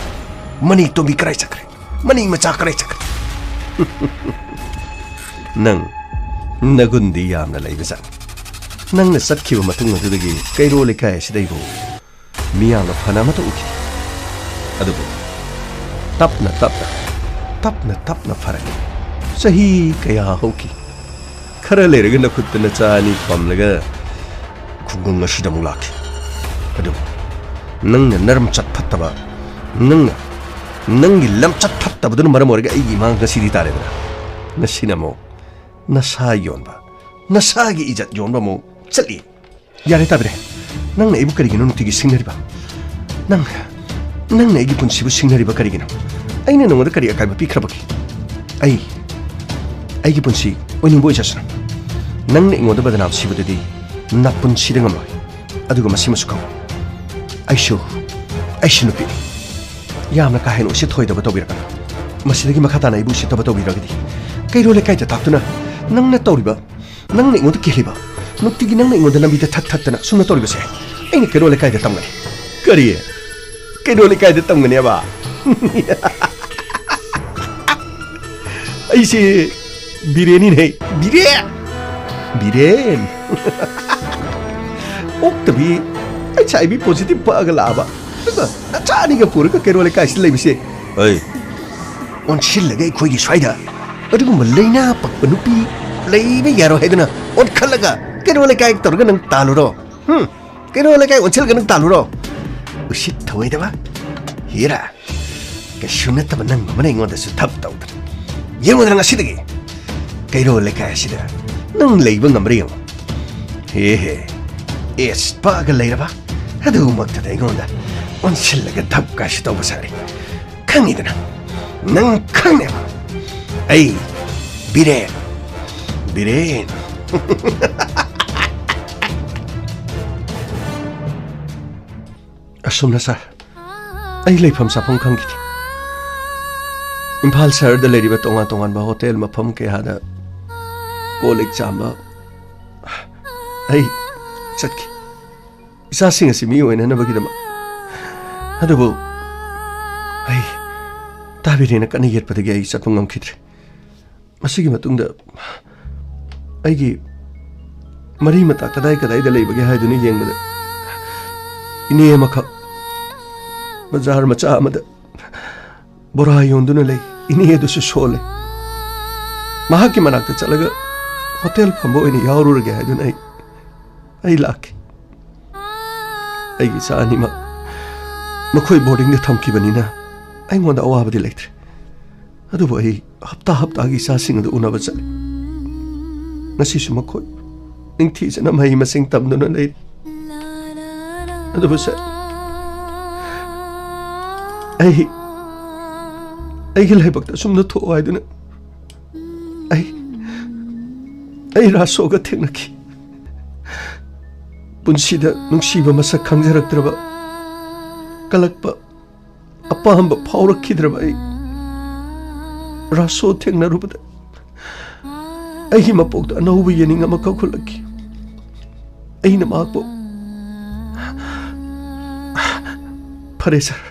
मनी तो भी कराई चक्रे मनी मचा कराई चक्रे नंग नगुंदी यामना लैबजा नंग न सखिबो मतुंग अदुदगी कैरो लेखाय सिदैबो मियाम फना मत उखि अदुबो तपना फरक सही कया होकी खरा लेरगे न खुद न चानी पमलगा खुंगंग असिदमु लाखि अदु नंग नरम चट फत्तबा नंग लम चट फत्तबदुन मरम ओरगे आई मांग गसिदि तारेदना नसिनमो नसा योनबा नसागी इज्जत योनबा मो चली यारे ताबरे नंग न इबु करिगिनो नुतिगी सिंगनरिबा नंग न इगी पुनसिबु सिंगनरिबा करिगिनो आइना नंगदा करि अकाइबा पिखरबकी आइगी पुनसि ओनिबो इजासना नंग ने इंगोदा बदनाम सिबददी नापुन सिदंगम अदुगा मसिमसु खौ आइशु नुपि यामना काहेनो सि थोइदबा तोबिरकना मसिदगी मखाताना इबु सि तबा तोबिरगदी कैरो लेकाइता ताक्तुना नंग न तौरिबा नंग ने इंगोदा केलिबा नुक्तिगी नंग ने इंगोदा लंबिदा थक सुना तौरिबसे आइने कैरो लेकाइदा तमगनी करिए कैरो लेकाइदा तमगनी बा ऐसे बिरेनी नहीं बिरेन ओक्तबी HIV पॉजिटिव पागलाबा चानी का पूरा केरोले का इसलिए बिसे ओए on शिल्लगे खोगी स्वाइदा अदुगुम लेना पकनुपी लेबे यारो हेदना on खलगा केरोले का एक तोरगा नंग तालुरो केरोले का onchil ga nang तालुरो उसित थोइदबा हिरा के शुनत नंग मने इंगोदा सु थप तौदर येंगोदा नंग असिदगी कैरो लेका असिदा नंग लेबा ngamriyo he एस पाग लेरबा अदु मक्तदा इंगोदा ꯑꯣꯟꯁꯤꯜꯂꯒ ꯙꯞ ꯀꯥꯏꯁꯤ ꯇꯧꯕ ꯁꯥꯔꯤ ꯈꯪꯉꯤꯗꯅ ꯅꯪ ꯈꯪꯅꯦꯕ ꯑꯩ ꯕꯤꯔꯦꯟ ꯕꯤꯔꯦꯟ ꯑꯁꯨꯝꯅ ꯁꯥꯔ ꯑꯩ ꯂꯩꯐꯝ ꯆꯥꯐꯝ ꯈꯪꯈꯤꯗꯦ ꯏꯝꯐꯥꯜ ꯁꯍꯔꯗ ꯂꯩꯔꯤꯕ ꯇꯣꯉꯥꯟ ꯇꯣꯉꯥꯟꯕ ꯍꯣꯇꯦꯜ ꯃꯐꯝ ꯀꯌꯥꯗ ꯀꯣꯜ ꯂꯤꯛ ꯆꯥꯝꯕ ꯑꯩ ꯆꯠꯈꯤ ꯏꯆꯥꯁꯤꯡ ꯑꯁꯤ ꯃꯤ ꯑꯣꯏꯅꯅꯕꯒꯤꯗꯃꯛ ꯑꯗꯨꯕꯨ ꯑꯩ ꯇꯥꯕꯤꯔꯦꯅ ꯀꯟꯅ ꯌꯦꯠꯄꯗꯒꯤ ꯑꯩ ꯆꯠꯄ ꯉꯝꯈꯤꯗ꯭ꯔꯦ ꯃꯁꯤꯒꯤ ꯃꯇꯨꯡꯗ ꯑꯩꯒꯤ ꯃꯔꯤ ꯃꯇꯥ ꯀꯗꯥꯏ ꯀꯗꯥꯏꯗ ꯂꯩꯕꯒꯦ ꯍꯥꯏꯗꯨꯅ ꯌꯦꯡꯕꯗ ꯏꯅꯦ ꯑꯃꯈꯛ ꯕꯖꯥꯔ ꯃꯆꯥ ꯑꯃꯗ ꯕꯣꯔꯥ ꯌꯣꯟꯗꯨꯅ ꯂꯩ ꯏꯅꯦ ꯑꯗꯨꯁꯨ ꯁꯣꯜꯂꯦ ꯃꯍꯥꯛꯀꯤ ꯃꯅꯥꯛꯇ ꯆꯠꯂꯒ ꯍꯣꯇꯦꯜ ꯐꯝꯕ ꯑꯣꯏꯅ ꯌꯥꯎꯔꯨꯔꯒꯦ ꯍꯥꯏꯗꯨꯅ ꯑꯩ ꯂꯥꯛꯈꯤ ꯑꯩꯒꯤ ꯏꯆꯥ ꯑꯅꯤꯃꯛ ꯃꯈꯣꯏ ꯕꯣꯔꯗꯤꯡꯗ ꯊꯝꯈꯤꯕꯅꯤꯅ ꯑꯩꯉꯣꯟꯗ ꯑꯋꯥꯕꯗꯤ ꯂꯩꯇ꯭ꯔꯦ ꯑꯗꯨꯕꯨ ꯑꯩ ꯍꯞꯇꯥ ꯍꯞꯇꯥꯒꯤ ꯏꯆꯥꯁꯤꯡ ꯑꯗꯨ ꯎꯅꯕ ꯆꯠꯂꯤ ꯉꯁꯤꯁꯨ ꯃꯈꯣꯏ ꯅꯤꯡꯊꯤꯖꯅ ꯃꯍꯩ ꯃꯁꯤꯡ ꯇꯝꯗꯨꯅ ꯂꯩꯔꯤ ꯑꯗꯨꯕꯨ ꯁꯔ ꯑꯩꯒꯤ ꯂꯥꯏꯕꯛꯇ ꯑꯁꯨꯝꯅ ꯊꯣꯛꯑꯣ ꯍꯥꯏꯗꯨꯅ ꯑꯩ ꯔꯥꯁꯣꯒ ꯊꯦꯡꯅꯈꯤ ꯄꯨꯟꯁꯤꯗ ꯅꯨꯡꯁꯤꯕ ꯃꯁꯛ ꯈꯪꯖꯔꯛꯇ꯭ꯔꯕ ꯀꯂꯛꯄ ꯑꯄꯥꯝꯕ ꯐꯥꯎꯔꯛꯈꯤꯗ꯭ꯔꯕ ꯑꯩ ꯔꯥꯁꯣ ꯊꯦꯡꯅꯔꯨꯕꯗ ꯑꯩꯒꯤ ꯃꯄꯣꯛꯇ ꯑꯅꯧꯕ ꯌꯦꯅꯤꯡ ꯑꯃ ꯀꯧꯈꯠꯂꯛꯈꯤ ꯑꯩꯅ ꯃꯍꯥꯛꯄꯨ ꯐꯔꯦ ꯁꯔ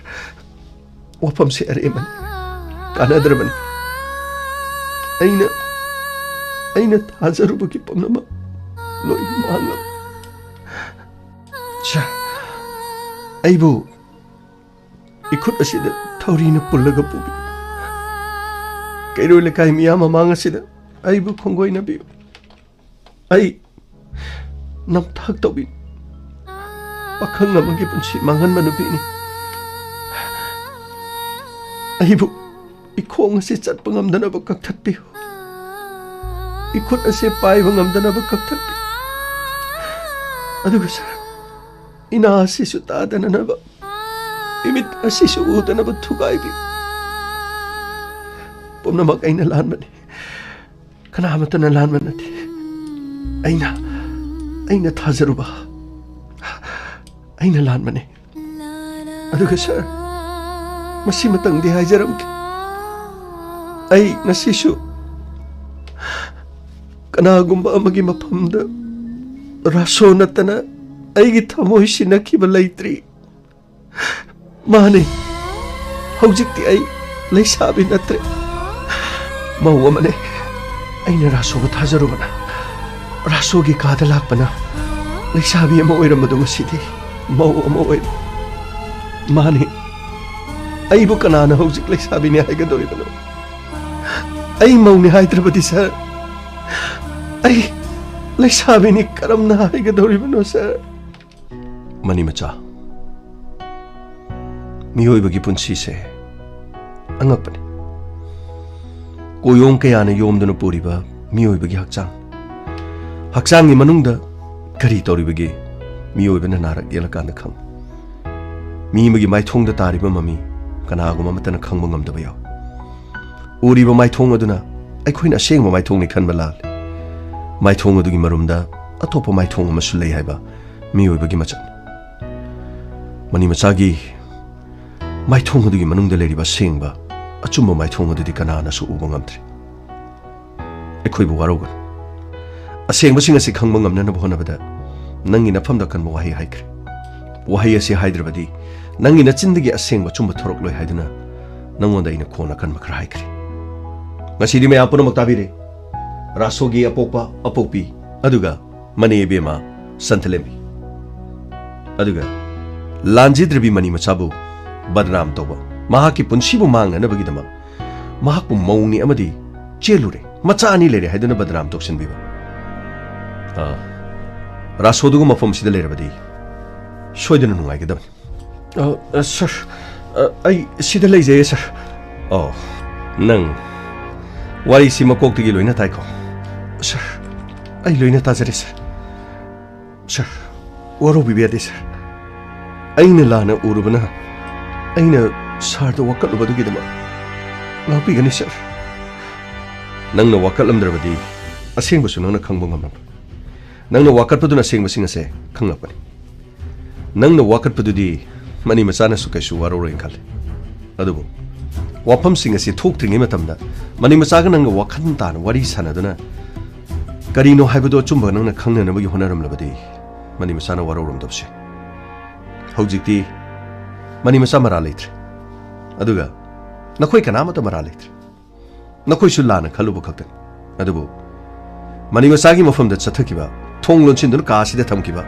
ꯋꯥꯐꯝꯁꯦ ꯑꯔꯦꯝꯕꯅꯤ ꯀꯥꯟꯅꯗ꯭ꯔꯕꯅꯤ ꯑꯩꯅ ꯊꯥꯖꯔꯨꯕꯒꯤ ꯄꯨꯝꯅꯃꯛ ꯂꯣꯏꯅ ꯃꯥꯡꯂꯕ ꯁꯔ ꯑꯩꯕꯨ इखुट असिदा थौरीना पुल्लगा पुबी कैरो लेकाई मियाम ममांग असिदा आइबु खोंगोइना बि आई नमथाक तौबी पाखंग अमगी पुंसी मांगन मनुबीनी आइबु इखोंग असे चटप ngamdanaब कक्थत्पियो इखुट असे पाइब ngamdanaब कक्थत्पि अदुगा सर इना असिसु तादननब इमित असिसु उदनब थुगाइबि पुनमक ऐना लानबनि कनामतना लानबन नथि ऐना थाजरुबा ऐना लानबनि अदुगा सर मसी मतंगदि हाइजरमकि ऐ नसिसु कनागुम्बा अमगी मफमदा रासो नतना ऐगी थमोइ सिनखिबा लैत्रि माने हौजिक्ति ऐ लैसाबि नत्रे मौ अमने ऐना रासोबु थाजरुबना रासोगी कादा लाक्पना लैसाबि अमा ओइरमदु मसिदि मौ अमा ओइ माने ऐबु कनाना हौजिक लैसाबिनि हाइगदोरिबनो ऐ मौनि हाइद्रबदि सर ऐ लैसाबिनि करमना हाइगदोरिबनो सर मनी मचा मियोइबगी पुंसी से अंगपने कोयों कयाना योमदुना पुरिबा मियोइबगी हक्चांगी मनुंगदा करी तौरिबगी मियोइबना नारक येलकाना खंग मीमगी माइथोंगदा तारिबा ममी कनागुमा मतना खंगबा ngamdaba yaw uriba maithong aduna aikoina asengba maithongni khanba lal maithong adugi marumda atopa maithong amasu lei haiba miyoibagi machan mani machagi maithong adugi manungda leriba sengba achumba maithong adudi kanana su uba ngamdre aikoi bu warogan asengba singa si khangba ngamna na bhonabada nangi na famda kanba wahi haikre wahi asi haidrabadi nangi na chindagi asengba chumba thorok loi haiduna nangonda ina khona kanba khra haikre ngasidi me apuna maktabire rasogi apokpa apopi aduga mani ebema santalemi aduga lanjidrebi mani machabu badram toba mahaki punsibu manga na bagidama mahakpu mauni amadi chelure macha ani lere haiduna badram toksin biba rasodugu mafam sida lerabadi soidana nungai gedabani sir ai sida leije sir oh nang wari si makok tigi loina taiko sir ai loina tajare sir waro bibiade sir ꯑꯩꯅ ꯂꯥꯟꯅ ꯎꯔꯨꯕꯅ ꯑꯩꯅ ꯁꯥꯔꯗ ꯋꯥꯀꯠꯂꯨꯕꯗꯨꯒꯤꯗꯃꯛ ꯉꯥꯛꯄꯤꯒꯅꯤ ꯁꯥꯔ ꯅꯪꯅ ꯋꯥꯀꯠꯂꯝꯗ꯭ꯔꯕꯗꯤ ꯑꯁꯦꯡꯕꯁꯨ ꯅꯪꯅ ꯈꯪꯕ ꯉꯝꯂꯝꯂꯣꯏ ꯅꯪꯅ ꯋꯥꯀꯠꯄꯗꯨꯅ ꯑꯁꯦꯡꯕꯁꯤꯡ ꯑꯁꯦ ꯈꯪꯂꯛꯄꯅꯤ ꯅꯪꯅ ꯋꯥꯀꯠꯄꯗꯨꯗꯤ ꯃꯅꯤ ꯃꯆꯥꯅꯁꯨ ꯀꯩꯁꯨ ꯋꯥꯔꯧꯔꯣꯏꯅ ꯈꯜꯂꯤ ꯑꯗꯨꯕꯨ ꯋꯥꯐꯝꯁꯤꯡ ꯑꯁꯤ ꯊꯣꯛꯇ꯭ꯔꯤꯉꯩ ꯃꯇꯝꯗ ꯃꯅꯤ ꯃꯆꯥꯒ ꯅꯪꯒ ꯋꯥꯈꯜ ꯇꯥꯅ ꯋꯥꯔꯤ ꯁꯥꯟꯅꯗꯨꯅ ꯀꯔꯤꯅꯣ ꯍꯥꯏꯕꯗꯨ ꯑꯆꯨꯝꯕ ꯅꯪꯅ ꯈꯪꯅꯅꯕꯒꯤ ꯍꯣꯠꯅꯔꯝꯂꯕꯗꯤ ꯃꯅꯤ ꯃꯆꯥꯅ ꯋꯥꯔꯧꯔꯝꯗꯕꯁꯦ ꯍꯧꯖꯤꯛꯇꯤ ꯃꯅꯤ ꯃꯆꯥ ꯃꯔꯥ ꯂꯩꯇ꯭ꯔꯦ ꯑꯗꯨꯒ ꯅꯈꯣꯏ ꯀꯅꯥꯃꯠꯇ ꯃꯔꯥ ꯂꯩꯇ꯭ꯔꯦ ꯅꯈꯣꯏꯁꯨ ꯂꯥꯟꯅ ꯈꯜꯂꯨꯕ ꯈꯛꯇꯅꯤ ꯑꯗꯨꯕꯨ ꯃꯅꯤ ꯃꯆꯥꯒꯤ ꯃꯐꯝꯗ ꯆꯠꯊꯈꯤꯕ ꯊꯣꯡ ꯂꯣꯟꯁꯤꯟꯗꯨꯅ ꯀꯥ ꯑꯁꯤꯗ ꯊꯝꯈꯤꯕ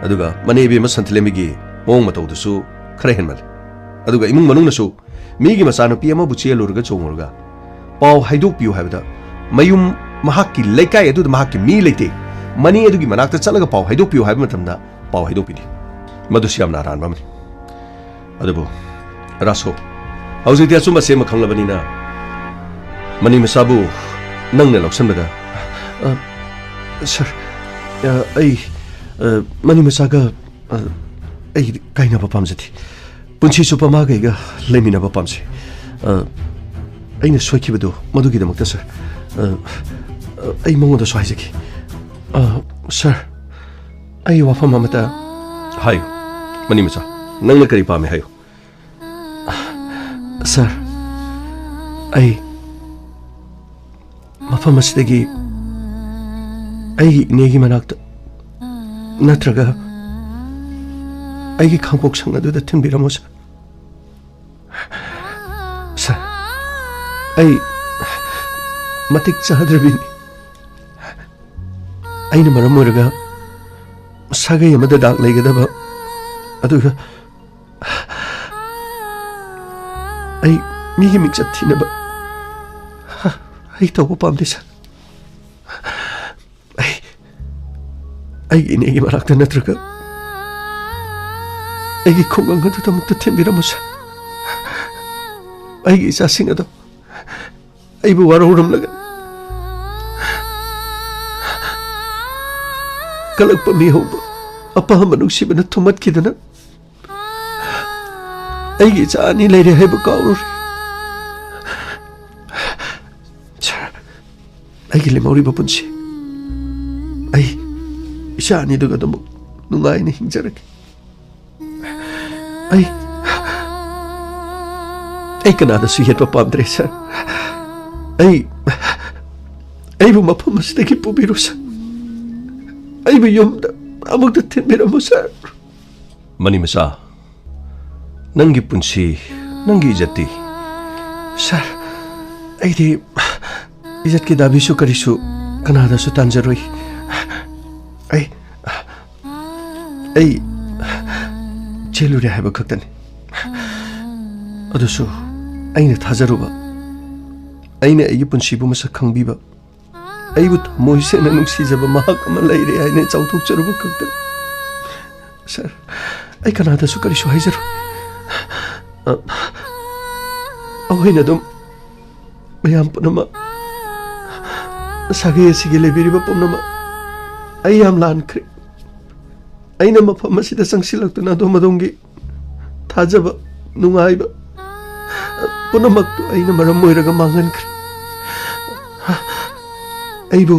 ꯑꯗꯨꯒ ꯃꯅꯦ ꯏꯕꯦꯝꯃ ꯁꯟꯊꯤꯂꯦꯝꯕꯤꯒꯤ ꯃꯑꯣꯡ ꯃꯇꯧꯗꯨꯁꯨ ꯈꯔ ꯍꯦꯟꯃꯜꯂꯤ ꯑꯗꯨꯒ ꯏꯃꯨꯡ ꯃꯅꯨꯡꯅꯁꯨ ꯃꯤꯒꯤ ꯃꯆꯥꯅꯨꯄꯤ ꯑꯃꯕꯨ ꯆꯦꯜꯂꯨꯔꯒ ꯆꯣꯡꯉꯨꯔꯒ ꯄꯥꯎ ꯍꯥꯏꯗꯣꯛꯄꯤꯌꯨ ꯍꯥꯏꯕꯗ ꯃꯌꯨꯝ ꯃꯍꯥꯛꯀꯤ ꯂꯩꯀꯥꯏ ꯑꯗꯨꯗ ꯃꯍꯥꯛꯀꯤ ꯃꯤ ꯂꯩꯇꯦ ꯃꯅꯤ ꯑꯗꯨꯒꯤ ꯃꯅꯥꯛꯇ ꯆꯠꯂꯒ ꯄꯥꯎ ꯍꯥꯏꯗꯣꯛꯄꯤꯌꯨ ꯍꯥꯏꯕ ꯃꯇꯝꯗ ꯄꯥꯎ ꯍꯥꯏꯗꯣꯛꯄꯤꯗꯦ ꯃꯗꯨꯁꯨ ꯌꯥꯝꯅ ꯑꯔꯥꯟꯕ ꯑꯃꯅꯤ ꯑꯗꯨꯕꯨ ꯔꯥꯁꯣ ꯍꯧꯖꯤꯛꯇꯤ ꯑꯆꯨꯝꯕ ꯑꯁꯦꯡꯕ ꯈꯪꯂꯕꯅꯤꯅ ꯃꯅꯤ ꯃꯆꯥꯕꯨ ꯅꯪꯅ ꯂꯧꯁꯤꯟꯕꯗ ꯁꯥꯔ ꯑꯩ ꯃꯅꯤ ꯃꯆꯥꯒ ꯑꯩ ꯀꯥꯏꯅꯕ ꯄꯥꯝꯖꯗꯦ ꯄꯨꯟꯁꯤ ꯆꯨꯞꯄ ꯃꯥꯒꯩꯒ ꯂꯩꯃꯤꯟꯅꯕ ꯄꯥꯝꯖꯩ ꯑꯩꯅ ꯁꯣꯏꯈꯤꯕꯗꯨ ꯃꯗꯨꯒꯤꯗꯃꯛꯇ ꯁꯥꯔ ꯑꯩ ꯃꯉꯣꯟꯗꯁꯨ ꯍꯥꯏꯖꯒꯦ ꯁꯥꯔ ꯑꯩ ꯋꯥꯐꯝ ꯑꯃꯇ ꯍꯥꯏꯌꯨ ꯃꯅꯤ ꯃꯆꯥ ꯅꯪꯅ ꯀꯔꯤ ꯄꯥꯝꯃꯦ ꯍꯥꯏꯌꯨ ꯁꯥꯔ ꯑꯩ ꯃꯐꯝ ꯑꯁꯤꯗꯒꯤ ꯑꯩꯒꯤ ꯏꯅꯦꯒꯤ ꯃꯅꯥꯛꯇ ꯅꯠꯇ꯭ꯔꯒ ꯑꯩꯒꯤ ꯈꯥꯡꯄꯣꯛ ꯁꯪ ꯑꯗꯨꯗ ꯊꯤꯟꯕꯤꯔꯝꯃꯣ ꯁꯥꯔ ꯁꯥꯔ ꯑꯩ ꯃꯇꯤꯛ ꯆꯥꯗ꯭ꯔꯕꯤꯅꯤ ꯑꯩꯅ ꯃꯔꯝ ꯑꯣꯏꯔꯒ ꯁꯥꯒꯩ ꯑꯃꯗ ꯗꯥꯛ ꯂꯩꯒꯗꯕ ꯑꯗꯨꯒ ꯑꯩ ꯃꯤꯒꯤ ꯃꯤꯡꯆꯠ ꯊꯤꯅꯕ ꯑꯩ ꯇꯧꯕ ꯄꯥꯝꯗꯦ ꯁꯥꯔ ꯑꯩꯒꯤ ꯏꯅꯦꯒꯤ ꯃꯅꯥꯛꯇ ꯅꯠꯇ꯭ꯔꯒ ꯑꯩꯒꯤ ꯈꯨꯡꯒꯪ ꯑꯗꯨꯗ ꯑꯃꯨꯛꯇ ꯊꯤꯟꯕꯤꯔꯝꯃꯣ ꯁꯥꯔ ꯑꯩꯒꯤ ꯏꯆꯥꯁꯤꯡ ꯑꯗꯣ ꯑꯩꯕꯨ ꯋꯥꯔꯧꯔꯝꯂꯒ ꯀꯂꯛꯄ ꯃꯤꯍꯧꯕ ꯑꯄꯥꯝꯕ ꯅꯨꯡꯁꯤꯕꯅ ꯊꯨꯝꯃꯠꯈꯤꯗꯅ ꯑꯩꯒꯤ ꯏꯆꯥ ꯑꯅꯤ ꯂꯩꯔꯦ ꯍꯥꯏꯕ ꯀꯥꯎꯔꯨꯔꯦ ꯁꯥꯔ ꯑꯩꯒꯤ ꯂꯦꯝꯍꯧꯔꯤꯕ ꯄꯨꯟꯁꯤ ꯑꯩ ꯏꯆꯥ ꯑꯅꯤꯗꯨꯒ ꯑꯗꯨꯃꯛ ꯅꯨꯡꯉꯥꯏꯅ ꯍꯤꯡꯖꯔꯒꯦ ꯑꯩ ꯀꯅꯥꯗꯁꯨ ꯌꯦꯠꯄ ꯄꯥꯝꯗ꯭ꯔꯦ ꯁꯥꯔ ꯑꯩꯕꯨ ꯃꯐꯝ ꯑꯁꯤꯗꯒꯤ ꯄꯨꯕꯤꯔꯨ ꯁꯥꯔ ꯑꯩꯕꯨ ꯌꯨꯝꯗ ꯑꯃꯨꯛꯇ ꯊꯤꯟꯕꯤꯔꯝꯃꯨ ꯁꯥꯔ ꯃꯅꯤ ꯃꯆꯥ ꯅꯪꯒꯤ ꯄꯨꯟꯁꯤ ꯅꯪꯒꯤ ꯏꯖꯠꯇꯤ ꯁꯥꯔ ꯑꯩꯗꯤ ꯏꯖꯠꯀꯤ ꯗꯥꯕꯤꯁꯨ ꯀꯔꯤꯁꯨ ꯀꯅꯥꯗꯁꯨ ꯇꯥꯟꯖꯔꯣꯏ ꯑꯩ ꯆꯦꯜꯂꯨꯔꯦ ꯍꯥꯏꯕ ꯈꯛꯇꯅꯤ ꯑꯗꯨꯁꯨ ꯑꯩꯅ ꯊꯥꯖꯔꯨꯕ ꯑꯩꯅ ꯑꯩꯒꯤ ꯄꯨꯟꯁꯤꯕꯨ ꯃꯁꯛ ꯈꯪꯕꯤꯕ ꯑꯩꯕꯨ ꯊꯃꯣꯏ ꯁꯦꯡꯅ ꯅꯨꯡꯁꯤꯖꯕ ꯃꯍꯥꯛ ꯑꯃ ꯂꯩꯔꯦ ꯍꯥꯏꯅ ꯆꯥꯎꯊꯣꯛꯆꯔꯨꯕ ꯈꯛꯇꯅꯤ ꯁꯥꯔ ꯑꯩ ꯀꯅꯥꯗꯁꯨ ꯀꯔꯤꯁꯨ ꯍꯥꯏꯖꯔꯣꯏ ꯑꯩꯈꯣꯏꯅ ꯑꯗꯨꯝ ꯃꯌꯥꯝ ꯄꯨꯝꯅꯃꯛ ꯁꯥꯒꯩ ꯑꯁꯤꯒꯤ ꯂꯩꯕꯤꯔꯤꯕ ꯄꯨꯝꯅꯃꯛ ꯑꯩ ꯌꯥꯝ ꯂꯥꯟꯈ꯭ꯔꯦ ꯑꯩꯅ ꯃꯐꯝ ꯑꯁꯤꯗ ꯆꯪꯁꯤꯜꯂꯛꯇꯨꯅ ꯑꯗꯣꯝꯒꯤ ꯊꯥꯖꯕ ꯅꯨꯡꯉꯥꯏꯕ ꯄꯨꯝꯅꯃꯛꯇꯨ ꯑꯩꯅ ꯃꯔꯝ ꯑꯣꯏꯔꯒ ꯃꯥꯡꯍꯟꯈ꯭ꯔꯦ ꯑꯩꯕꯨ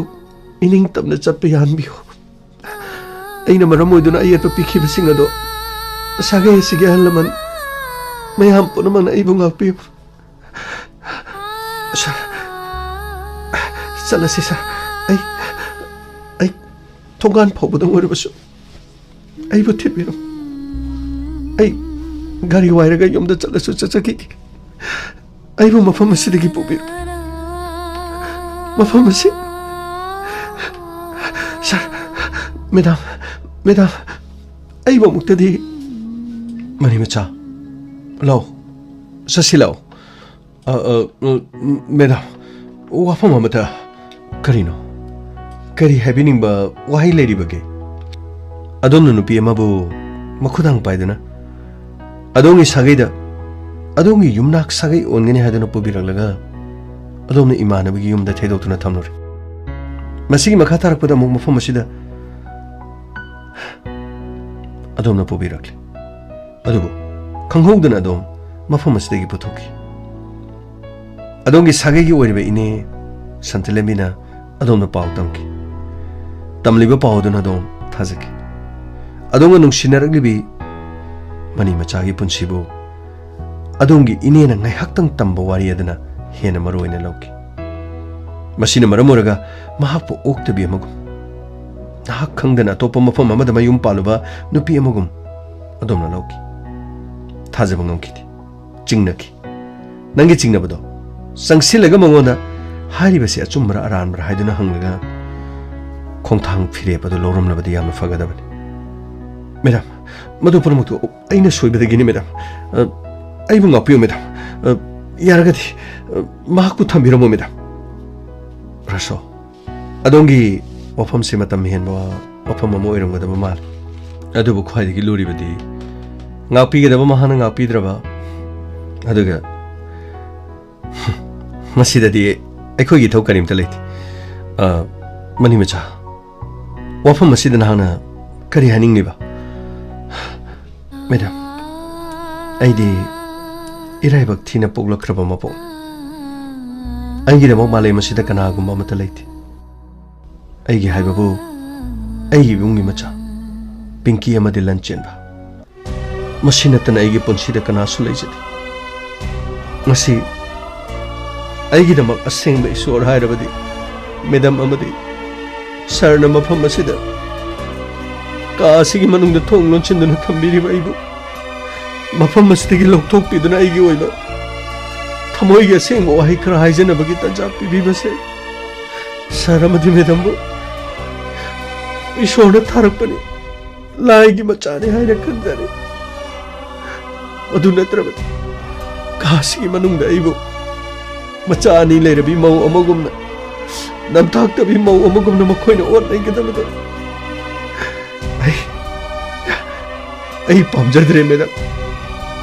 ꯏꯅꯤꯡ ꯇꯞꯅ ꯆꯠꯄ ꯌꯥꯍꯟꯕꯤꯌꯨ ꯑꯩꯅ ꯃꯔꯝ ꯑꯣꯏꯗꯨꯅ ꯑꯌꯦꯠꯄ ꯄꯤꯈꯤꯕꯁꯤꯡ ꯑꯗꯣ ꯁꯥꯒꯩ ꯑꯁꯤꯒꯤ ꯑꯍꯜ ꯂꯃꯟ ꯃꯌꯥꯝ ꯄꯨꯝꯅꯃꯛꯅ ꯑꯩꯕꯨ ꯉꯥꯛꯄꯤꯌꯨ ꯁꯥꯔ ꯆꯠꯂꯁꯤ ꯁꯥꯔ ꯑꯩ ꯊꯣꯡꯒꯥꯟ ꯐꯥꯎꯕꯗ ꯑꯣꯏꯔꯕꯁꯨ ꯑꯩꯕꯨ ꯊꯤꯟꯕꯤꯔꯝꯃꯨ ꯑꯩ ꯒꯥꯔꯤ ꯋꯥꯏꯔꯒ ꯌꯨꯝꯗ ꯆꯠꯂꯁꯨ ꯆꯠꯆꯈꯤꯒꯦ ꯑꯩꯕꯨ ꯃꯐꯝ ꯑꯁꯤꯗꯒꯤ ꯄꯨꯕꯤꯔꯨ ꯃꯐꯝ ꯑꯁꯤ ꯁꯥꯔ ꯃꯦꯗꯥꯝ ꯑꯩꯕꯨ ꯑꯃꯨꯛꯇꯗꯤ ꯃꯅꯤ ꯃꯆꯥ ꯂꯥꯛꯑꯣ ꯆꯠꯁꯤ ꯂꯥꯛꯑꯣ ꯃꯦꯗꯥꯝ ꯋꯥꯐꯝ ꯑꯃꯇ ꯀꯔꯤꯅꯣ ꯀꯔꯤ ꯍꯥꯏꯕꯤꯅꯤꯡꯕ ꯋꯥꯍꯩ ꯂꯩꯔꯤꯕꯒꯦ ꯑꯗꯣꯝꯅ ꯅꯨꯄꯤ ꯑꯃꯕꯨ ꯃꯈꯨꯗꯥꯡ ꯄꯥꯏꯗꯨꯅ ꯑꯗꯣꯝꯒꯤ ꯁꯥꯒꯩꯗ ꯑꯗꯣꯝꯒꯤ ꯌꯨꯝꯅꯥꯛ ꯁꯥꯒꯩ ꯑꯣꯟꯒꯅꯤ ꯍꯥꯏꯗꯨꯅ ꯄꯨꯕꯤꯔꯛꯂꯒ ꯑꯗꯣꯝꯅ ꯏꯃꯥꯟꯅꯕꯒꯤ ꯌꯨꯝꯗ ꯊꯩꯗꯣꯛꯇꯨꯅ ꯊꯝꯂꯨꯔꯦ ꯃꯁꯤꯒꯤ ꯃꯈꯥ ꯇꯥꯔꯛꯄꯗ ꯑꯃꯨꯛ ꯃꯐꯝ ꯑꯁꯤꯗ ꯑꯗꯣꯝꯅ ꯄꯨꯕꯤꯔꯛꯂꯦ ꯑꯗꯨꯕꯨ ꯈꯪꯍꯧꯗꯅ ꯑꯗꯣꯝ ꯃꯐꯝ ꯑꯁꯤꯗꯒꯤ ꯄꯨꯊꯣꯛꯈꯤ ꯑꯗꯣꯝꯒꯤ ꯁꯥꯒꯩꯒꯤ ꯑꯣꯏꯔꯤꯕ ꯏꯅꯦ ꯁꯟꯇꯤꯂꯦꯝꯕꯤꯅ ꯑꯗꯣꯝꯗ ꯄꯥꯎ ꯇꯝꯈꯤ ꯇꯝꯂꯤꯕ ꯄꯥꯎ ꯑꯗꯨꯅ ꯑꯗꯣꯝ ꯊꯥꯖꯈꯤ ꯑꯗꯣꯝꯒ ꯅꯨꯡꯁꯤꯅꯔꯛꯂꯤꯕꯤ ꯃꯅꯤ ꯃꯆꯥꯒꯤ ꯄꯨꯟꯁꯤꯕꯨ ꯑꯗꯣꯝꯒꯤ ꯏꯅꯦꯅ ꯉꯥꯏꯍꯥꯛꯇꯪ ꯇꯝꯕ ꯋꯥꯔꯤ ꯑꯗꯨꯅ ꯍꯦꯟꯅ ꯃꯔꯨ ꯑꯣꯏꯅ ꯂꯧꯈꯤ ꯃꯁꯤꯅ ꯃꯔꯝ ꯑꯣꯏꯔꯒ ꯃꯍꯥꯛꯄꯨ ꯑꯣꯛꯇꯕꯤ ꯑꯃꯒꯨꯝ ꯅꯍꯥꯛ ꯈꯪꯗꯅ ꯑꯇꯣꯞꯄ ꯃꯐꯝ ꯑꯃꯗ ꯃꯌꯨꯝ ꯄꯥꯜꯂꯨꯕ ꯅꯨꯄꯤ ꯑꯃꯒꯨꯝ ꯑꯗꯣꯝꯅ ꯂꯧꯈꯤ ꯊꯥꯖꯕ ꯉꯝꯈꯤꯗꯦ ꯆꯤꯡꯅꯈꯤ ꯅꯪꯒꯤ ꯆꯤꯡꯅꯕꯗꯣ ꯆꯪꯁꯤꯜꯂꯒ ꯃꯉꯣꯟꯗ ꯍꯥꯏꯔꯤꯕꯁꯤ ꯑꯆꯨꯝꯕꯔ ꯑꯔꯥꯟꯕꯔ ꯍꯥꯏꯗꯨꯅ ꯍꯪꯂꯒ ꯈꯣꯡꯊꯥꯡ ꯐꯤꯔꯦꯞ ꯑꯗꯨ ꯂꯧꯔꯝꯂꯕꯗꯤ ꯌꯥꯝꯅ ꯐꯒꯗꯕꯅꯤ ꯃꯦꯗꯥꯝ ꯃꯗꯨ ꯄꯨꯝꯅꯃꯛꯇꯨ ꯑꯩꯅ ꯁꯣꯏꯕꯗꯒꯤꯅꯤ ꯃꯦꯗꯥꯝ ꯑꯩꯕꯨ ꯉꯥꯛꯄꯤꯌꯨ ꯃꯦꯗꯥꯝ ꯌꯥꯔꯒꯗꯤ ꯃꯍꯥꯛꯄꯨ ꯊꯝꯕꯤꯔꯝꯃꯣ ꯃꯦꯗꯥꯝ ꯔꯥꯁꯣ ꯑꯗꯣꯝꯒꯤ ꯋꯥꯐꯝꯁꯤ ꯃꯇꯝ ꯍꯦꯟꯕ ꯋꯥꯐꯝ ꯑꯃ ꯑꯣꯏꯔꯝꯒꯗꯕ ꯃꯥꯜꯂꯤ ꯑꯗꯨꯕꯨ ꯈ꯭ꯋꯥꯏꯗꯒꯤ ꯂꯨꯔꯤꯕꯗꯤ ꯉꯥꯛꯄꯤꯒꯗꯕ ꯃꯍꯥꯛꯅ ꯉꯥꯛꯄꯤꯗ꯭ꯔꯕ ꯑꯗꯨꯒ ꯃꯁꯤꯗꯗꯤ ꯑꯩꯈꯣꯏꯒꯤ ꯏꯊꯧ ꯀꯔꯤꯝꯇ ꯂꯩꯇꯦ ꯃꯅꯤ ꯃꯆꯥ ꯋꯥꯐꯝ ꯑꯁꯤꯗ ꯅꯍꯥꯛꯅ ꯀꯔꯤ ꯍꯥꯏꯅꯤꯡꯂꯤꯕ ꯃꯦꯗꯥꯝ ꯑꯩꯗꯤ ꯏꯔꯥꯏꯕꯛ ꯊꯤꯅ ꯄꯣꯛꯂꯛꯈ꯭ꯔꯕ ꯃꯄꯣꯛ ꯑꯩꯒꯤꯗꯃꯛ ꯃꯥꯂꯦꯝ ꯑꯁꯤꯗ ꯀꯅꯥꯒꯨꯝꯕ ꯑꯃꯠꯇ ꯂꯩꯇꯦ ꯑꯩꯒꯤ ꯍꯥꯏꯕꯕꯨ ꯑꯩꯒꯤ ꯏꯕꯨꯡꯒꯤ ꯃꯆꯥ ꯄꯤꯡꯀꯤ ꯑꯃꯗꯤ ꯂꯟꯆꯦꯟꯕ ꯃꯁꯤ ꯅꯠꯇꯅ ꯑꯩꯒꯤ ꯄꯨꯟꯁꯤꯗ ꯀꯅꯥꯁꯨ ꯂꯩꯖꯗꯦ ꯉꯁꯤ ꯑꯩꯒꯤꯗꯃꯛ ꯑꯁꯦꯡꯕ ꯏꯁꯣꯔ ꯍꯥꯏꯔꯕꯗꯤ ꯃꯦꯗꯥꯝ ꯑꯃꯗꯤ ꯁꯔꯅ ꯃꯐꯝ ꯑꯁꯤꯗ ꯀꯥ ꯑꯁꯤꯒꯤ ꯃꯅꯨꯡꯗ ꯊꯣꯡ ꯂꯣꯟꯁꯤꯟꯗꯨꯅ ꯊꯝꯕꯤꯔꯤꯕ ꯑꯩꯕꯨ ꯃꯐꯝ ꯑꯁꯤꯗꯒꯤ ꯂꯧꯊꯣꯛꯄꯤꯗꯨꯅ ꯑꯩꯒꯤ ꯑꯣꯏꯕ ꯊꯃꯣꯏꯒꯤ ꯑꯁꯦꯡꯕ ꯋꯥꯍꯩ ꯈꯔ ꯍꯥꯏꯖꯅꯕꯒꯤ ꯇꯟꯖꯥ ꯄꯤꯕꯤꯕꯁꯦ ꯁꯔ ꯑꯃꯗꯤ ꯃꯦꯗꯥꯝꯕꯨ ꯏꯁꯣꯔꯅ ꯊꯥꯔꯛꯄꯅꯤ ꯂꯥꯏꯒꯤ ꯃꯆꯥꯅꯤ ꯍꯥꯏꯅ ꯈꯟꯖꯔꯤ ꯑꯗꯨ ꯅꯠꯇ꯭ꯔꯕꯗꯤ ꯀꯥꯁꯤꯒꯤ ꯃꯅꯨꯡꯗ ꯑꯩꯕꯨ ꯃꯆꯥ ꯑꯅꯤ ꯂꯩꯔꯕꯤ ꯃꯧ ꯑꯃꯒꯨꯝꯅ ꯅꯝꯊꯥꯛꯇꯕꯤ ꯃꯧ ꯑꯃꯒꯨꯝꯅ ꯃꯈꯣꯏꯅ ꯑꯣꯠꯅꯩꯒꯗꯕꯗ ꯑꯩ ꯄꯥꯝꯖꯗ꯭ꯔꯦ ꯃꯦꯗꯥꯝ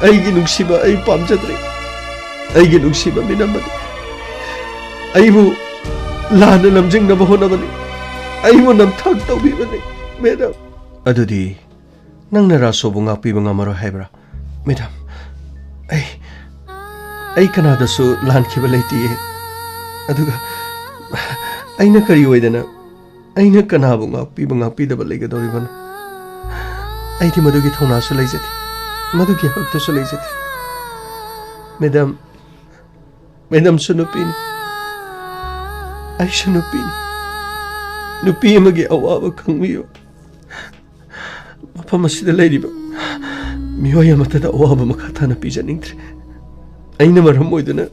ꯑꯩꯒꯤ ꯅꯨꯡꯁꯤꯕ ꯑꯩ ꯄꯥꯝꯖꯗ꯭ꯔꯦ ꯑꯩꯒꯤ ꯅꯨꯡꯁꯤꯕ ꯃꯤꯅꯝꯕꯗꯤ ꯑꯩꯕꯨ ꯂꯥꯟꯅ ꯂꯝꯖꯤꯡꯅꯕ ꯍꯣꯠꯅꯕꯅꯤ ꯑꯩꯕꯨ ꯅꯝꯊꯥꯛ ꯇꯧꯕꯤꯕꯅꯤ ꯃꯦꯗꯥꯝ ꯑꯗꯨꯗꯤ ꯅꯪꯅ ꯔꯥꯁꯣꯕꯨ ꯉꯥꯛꯄꯤꯕ ꯉꯝꯃꯔꯣꯏ ꯍꯥꯏꯕ꯭ꯔꯥ ꯃꯦꯗꯥꯝ ꯑꯩ ꯀꯅꯥꯗꯁꯨ ꯂꯥꯟꯈꯤꯕ ꯂꯩꯇꯤꯌꯦ ꯑꯗꯨꯒ ꯑꯩꯅ ꯀꯔꯤ ꯑꯣꯏꯗꯅ ꯑꯩꯅ ꯀꯅꯥꯕꯨ ꯉꯥꯛꯄꯤꯗꯕ ꯂꯩꯒꯗꯧꯔꯤꯕꯅꯣ ꯑꯩꯗꯤ ꯃꯗꯨꯒꯤ ꯊꯧꯅꯥꯁꯨ ꯂꯩꯖꯗꯦ ꯃꯗꯨꯒꯤ ꯍꯛꯇꯁꯨ ꯂꯩꯖꯗꯦ ꯃꯦꯗꯥꯝꯁꯨ ꯅꯨꯄꯤꯅꯤ ꯑꯩꯁꯨ ꯅꯨꯄꯤꯅꯤ ꯅꯨꯄꯤ ꯑꯃꯒꯤ ꯑꯋꯥꯕ ꯈꯪꯕꯤꯌꯨ ꯃꯐꯝ ꯑꯁꯤꯗ ꯂꯩꯔꯤꯕ ꯃꯤꯑꯣꯏ ꯑꯃꯠꯇꯗ ꯑꯋꯥꯕ ꯃꯈꯥ ꯊꯥꯅ ꯄꯤꯖꯅꯤꯡꯗ꯭ꯔꯦ ꯑꯩꯅ ꯃꯔꯝ ꯑꯣꯏꯗꯨꯅ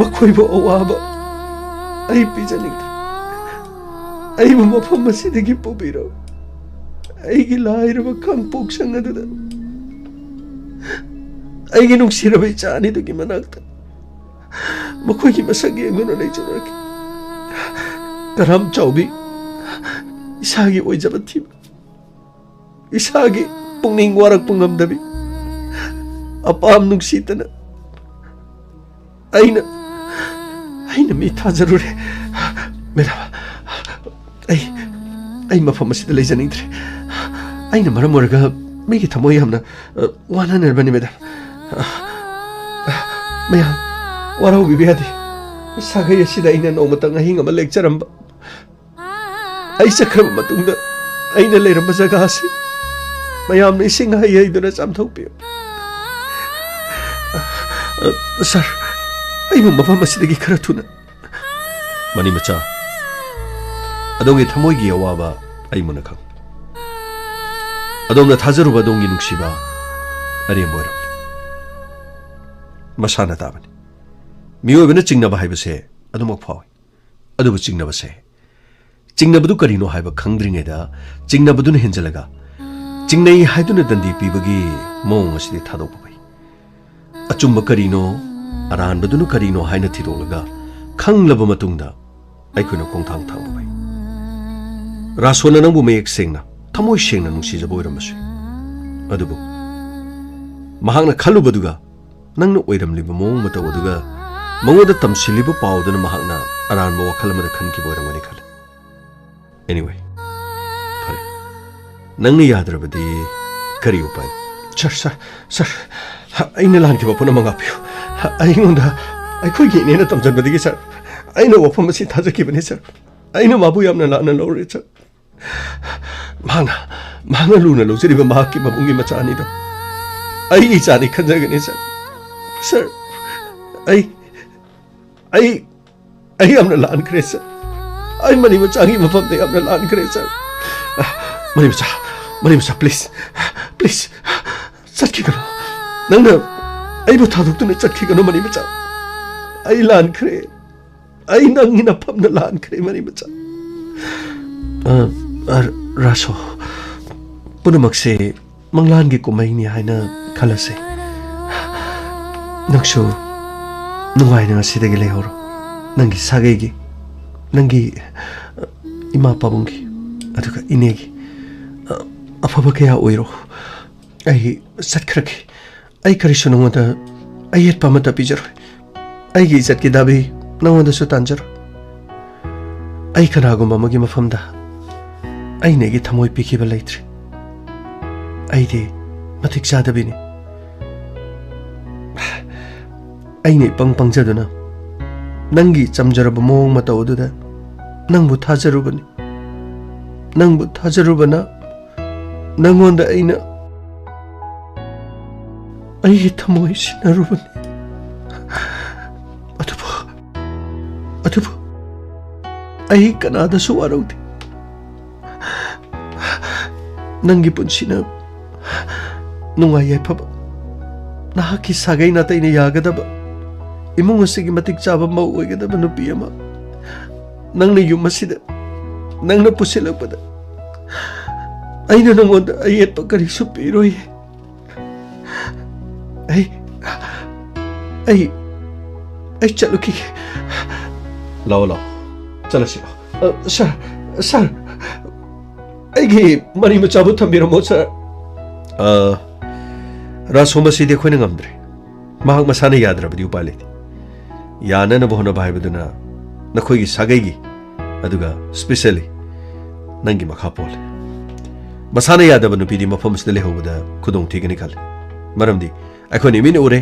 ꯃꯈꯣꯏꯕꯨ ꯑꯋꯥꯕ ꯑꯩ ꯄꯤꯖꯅꯤꯡꯗ꯭ꯔꯦ ꯑꯩꯕꯨ ꯃꯐꯝ ꯑꯁꯤꯗꯒꯤ ꯄꯨꯕꯤꯔꯣ ꯑꯩꯒꯤ ꯂꯥꯏꯔꯕ ꯀꯥꯡꯄꯣꯛꯁꯪ ꯑꯗꯨꯗ ꯑꯩꯒꯤ ꯅꯨꯡꯁꯤꯔꯕ ꯏꯆꯥ ꯑꯅꯤꯗꯨꯒꯤ ꯃꯅꯥꯛꯇ ꯃꯈꯣꯏꯒꯤ ꯃꯁꯛ ꯌꯦꯡꯗꯨꯅ ꯂꯩꯖꯔꯒꯦ ꯀꯔꯝ ꯆꯥꯎꯕꯤ ꯏꯁꯥꯒꯤ ꯑꯣꯏꯖꯕ ꯊꯤꯕ ꯏꯁꯥꯒꯤ ꯄꯨꯛꯅꯤꯡ ꯋꯥꯔꯛꯄ ꯉꯝꯗꯕꯤ ꯑꯄꯥꯝ ꯅꯨꯡꯁꯤꯇꯅ ꯑꯩꯅ ꯃꯤ ꯊꯥꯖꯔꯨꯔꯦ ꯃꯦꯗꯥꯝ ꯑꯩ ꯃꯐꯝ ꯑꯁꯤꯗ ꯂꯩꯖꯅꯤꯡꯗ꯭ꯔꯦ ꯑꯩꯅ ꯃꯔꯝ ꯑꯣꯏꯔꯒ ꯃꯤꯒꯤ ꯊꯃꯣꯏ ꯌꯥꯝꯅ ꯋꯥꯅꯅꯔꯕꯅꯤ ꯃꯦꯗꯥꯝ ꯃꯌꯥꯝ ꯋꯥꯔꯧꯕꯤꯕ ꯌꯥꯗꯦ ꯁꯥꯒꯩ ꯑꯁꯤꯗ ꯑꯩꯅ ꯅꯣꯡꯃꯇꯪ ꯑꯍꯤꯡ ꯑꯃ ꯂꯦꯛꯆꯔꯝꯕ ꯑꯩ ꯆꯠꯈ꯭ꯔꯕ ꯃꯇꯨꯡꯗ ꯑꯩꯅ ꯂꯩꯔꯝꯕ ꯖꯒꯥ ꯑꯁꯤ ꯃꯌꯥꯝꯅ ꯏꯁꯤꯡ ꯍꯩꯗꯨꯅ ꯆꯥꯝꯊꯣꯛꯄꯤꯌꯨ ꯁꯔ ꯑꯩꯕꯨ ꯃꯐꯝ ꯑꯁꯤꯗꯒꯤ ꯈꯔ ꯊꯨꯅ ꯃꯅꯤ ꯃꯆꯥ ꯑꯗꯣꯝꯒꯤ ꯊꯃꯣꯏꯒꯤ ꯑꯋꯥꯕ ꯑꯩ ꯃꯨꯟꯅ ꯈꯪ ꯑꯗꯣꯝꯅ ꯊꯥꯖꯔꯨꯕ ꯑꯗꯣꯝꯒꯤ ꯅꯨꯡꯁꯤꯕ ꯑꯔꯦꯝꯕ ꯑꯣꯏꯔꯝꯃꯤ ꯃꯁꯥꯅ ꯇꯥꯕꯅꯤ ꯃꯤꯑꯣꯏꯕꯅ ꯆꯤꯡꯅꯕ ꯍꯥꯏꯕꯁꯦ ꯑꯗꯨꯃꯛ ꯐꯥꯎꯏ ꯑꯗꯨꯕꯨ ꯆꯤꯡꯅꯕꯗꯨ ꯀꯔꯤꯅꯣ ꯍꯥꯏꯕ ꯈꯪꯗ꯭ꯔꯤꯉꯩꯗ ꯆꯤꯡꯅꯕꯗꯨꯅ ꯍꯦꯟꯖꯜꯂꯒ ꯆꯤꯡꯅꯩ ꯍꯥꯏꯗꯨꯅ ꯗꯟꯗꯤ ꯄꯤꯕꯒꯤ ꯃꯑꯣꯡ ꯑꯁꯤꯗꯤ ꯊꯥꯗꯣꯛꯄ ꯐꯩ ꯑꯆꯨꯝꯕ ꯀꯔꯤꯅꯣ ꯑꯔꯥꯟꯕꯗꯨꯅ ꯀꯔꯤꯅꯣ ꯍꯥꯏꯅ ꯊꯤꯗꯣꯛꯂꯒ ꯈꯪꯂꯕ ꯃꯇꯨꯡꯗ ꯑꯩꯈꯣꯏꯅ ꯈꯣꯡꯊꯥꯡ ꯊꯥꯡꯕ ꯐꯩ ꯔꯥꯁꯣꯅ ꯅꯪꯕꯨ ꯃꯌꯦꯛ ꯁꯦꯡꯅ ꯊꯃꯣꯏ ꯁꯦꯡꯅ ꯅꯨꯡꯁꯤꯖꯕ ꯑꯣꯏꯔꯝꯕꯁꯨ ꯑꯗꯨꯕꯨ ꯃꯍꯥꯛꯅ ꯈꯜꯂꯨꯕꯗꯨꯒ ꯅꯪꯅ ꯑꯣꯏꯔꯝꯂꯤꯕ ꯃꯑꯣꯡ ꯃꯇꯧ ꯑꯗꯨꯒ ꯃꯉꯣꯟꯗ ꯇꯝꯁꯤꯜꯂꯤꯕ ꯄꯥꯎꯗꯨꯅ ꯃꯍꯥꯛꯅ ꯑꯔꯥꯟꯕ ꯋꯥꯈꯜ ꯑꯃꯗ ꯈꯟꯈꯤꯕ ꯑꯣꯏꯔꯝꯒꯅꯤ ꯈꯜꯂꯤ anyway ꯐꯔꯦ ꯅꯪꯅ ꯌꯥꯗ꯭ꯔꯕꯗꯤ ꯀꯔꯤ ꯎꯄꯥꯏ Sir, aina lan ki wapuna mangapiyo. Aingonda akhoi ne na tamjan badigi sir. Aina wapam si thaja ki bani sir. Aina mabu yamna lana lore sir. Mana luna lo jiri ba mahak ki babungi machani do. Ai chani khanjagani sir. Sir, ai amna lan kre sir. Ai mani machangi mafam de amna lan kre sir. Mani macha please चटकी करो नंग आई बो थादुक तुने चटकी करो money बचा आई लान करे आई नंगी न फम न लान करे मनी बचा रासो पुनमक से मंगलान की कुमाई नि हाइना खलसे नक्सो नुवाई न सिदगे लेहोरो नंगी सागेगी नंगी इमा पाबुंगी अदुका इनेगी अफबा कया ओइरो आई सत्खरकी आई करिसु नंगोदा आई येत पामता पिजर आई गी इज्जत की दाबी नंगोदा सु तांजर आई कनागुम मगी मफमदा आई नेगी थमोय पिखिबा लैत्रि आई दे मथिक जादबिनी आई ने पंग जदुना नंगी चमजरब मोंग मतौदुदा नंगबु थाजरुबना नंगोंदा आइना आई थमोय सिनारुबनी अदुबु आई कनादसु वारौदे नंगी पुंसिना नुंगाई याइफब नाहाकी सागै नातैना यागदब इमुंग असिगी मतिक चाबा मौ ओइगदब नुपी अमा नंगना युम असिदा नंगना पुसिलकपदा आइना नंगोंदा आयेतप करिसु पिरोय आई चलो की लाओ चलो सर आई मरी मचाबू थम्बिरमो सर रासो मसीदे अखोइना ngamdre mahak masana yadrabadi upai leti yana na bohna baibaduna nakhoi gi sagai gi aduga specially nangi makha pol masana yadabanu pidi mafam sile hobada khudong thigani khal maramdi akhoni min ure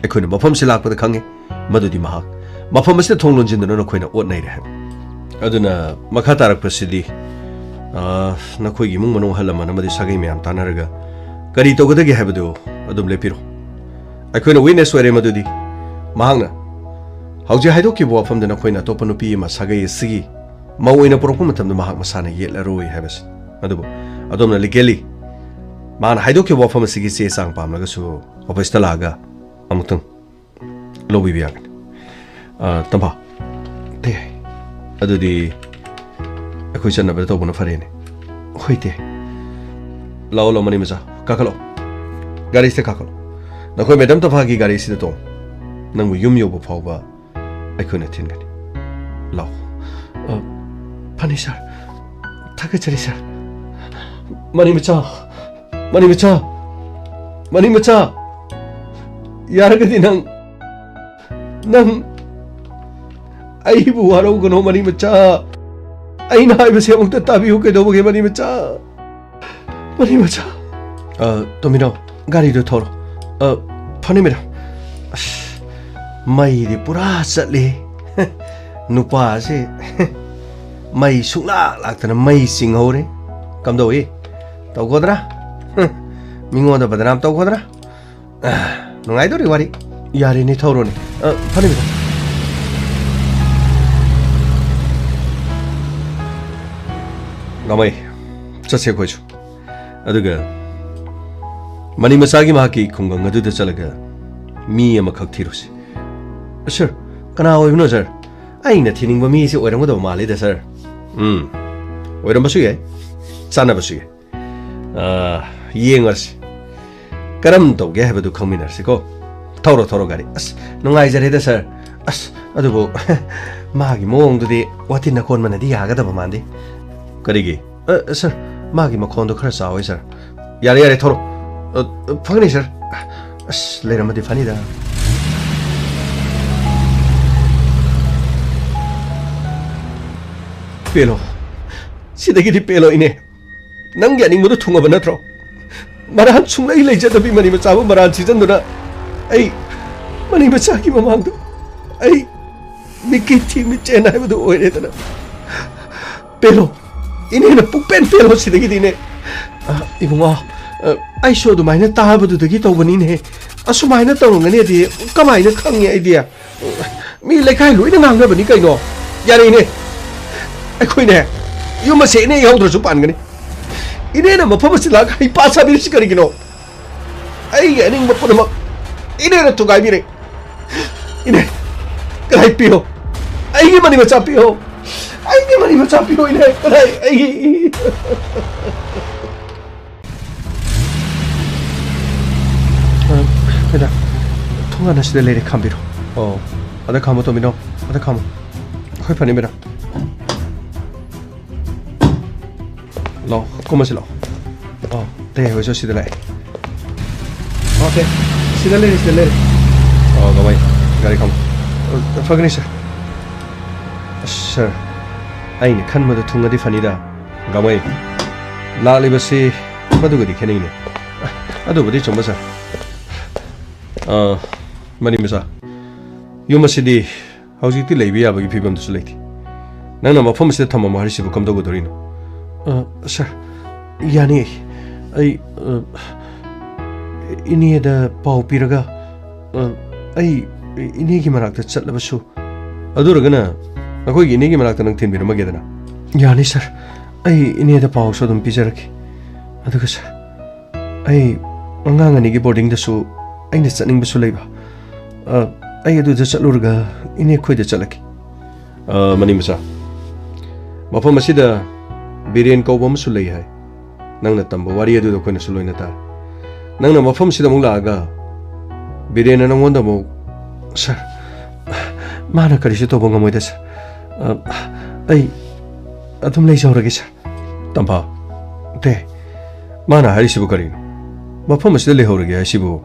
akhoni mafam se lakpada khange madudi mahak mafam se thonglon jinduna nakhoina ot nai re aduna makha tarak pasidi nakhoi gi mung manong halamana madi sagai myam tanaraga kari togodagi habadu adum lepiro akhona witness were madudi mahangna hauji haido ki bo afam dena khoina topa nupi ma sagai sigi mawoina porokuma matam da mahak masana yetla roi habas adubo adomna legally man haido ki bo afam sigi se sang pam laga su office ta laga amutang lobi biak tamba te adudi akhoi channa ba to bona farene hoite lao lo mani masa kakalo gari se kakalo nakoi madam ta phagi gari se to nangbu yum yob phawba akhona thingani lao pani sir thaka chari sir mani macha yaragadi nang ai bu waro gono mani macha ai na ai base amukta tabiu ke doboge mani macha Tomino, gari do thoro. Funny me. Mai di pura satli. Nupa se. Mai sukla laktana mai sing hore. Kam do e. Tau kodra. Mingo da badram tau kodra. Nungai do ri wari. Yari ni thoro ni. Funny me. Gamai. Chase khoju. Aduga mani masagi mahaki khungang adu da chalaga mi ama khak thirosi sir kana oibno sir aina thining ba mi se oirang da mali da sir oiram basu ye chana basu ye yengas karam to ge habadu khaminar se ko thoro gari as nungai jare da sir as adubo magi mong du de watin na kon manadi yaga da mandi karigi sir मागी मखोंदो खरा चावै sir यारे थोरो Phagni sir अस लेरमदि फनीदा पेलो सिदगिदि पेलो इने नंग Yaning मुदु थुंगब नत्रो Maran sungai leja tapi mani maca bu maran season tu na. Ai mani maca ki mamang tu. Ai mikiti mi chena hai bu oi re ta na. Pero ini na pupen pero si dagi dine. Ibungo ai so du mai na ta bu du dagi to bani ne. Asu mai na to ngani di ka mai na khang ye idea. Mi lekai lui na ngang na bani kai no. Ya ni ne. Ai khoi ne. Yo ma se ne yau dro su pan gani. Ini na mapam sila kai pasa bir sikari gino. Ai ga ning mapun ma. Ini na tu gai bire. Ini kai pio. Ai gi mani macha pio. Ai gi mani macha pio ini kai ai. Ada. Thunga na sida lere khambiro. Oh. Ada khamo to mino. Ada khamo. Khoi pani mera. Lo, ¿cómo se lo? Oh, te voy a decir Ok, si dale. Oh, go away. Gari come. Fagni sir. Sir. Ai ni khan madu thunga di fanida. Go away. La le basi madu gadi khani ne. Adu badi chomba sir. Mani misa. Yu masidi hauji ti leibi ya bagi phibam du sulaiti. Nang na mafam se thamma mahari sibu kam do godorino. Sir, yani ai ini ada pau piraga ai ini ki marak ta chat labasu aduraga na akoi ini ki marak ta nang thin birama gedana yani sir ai ini ada pau so dum pijaraki aduga sir ai angang ani gi boarding da su ai na chatning basu leiba ai adu da chatlurga ini khoi da chalaki mani masa mafam asida Biren kau bom sulai hai, nang na tambo wari adu doko na sulai na tar, nang na mafam sida mong laga, biren na nang wanda mo, sir, mana kari si tobong amoy das, ay, atum lay saw ragi sir, tampa, te, mana hari sibu kari no, mafam sida lay ragi hai sibu,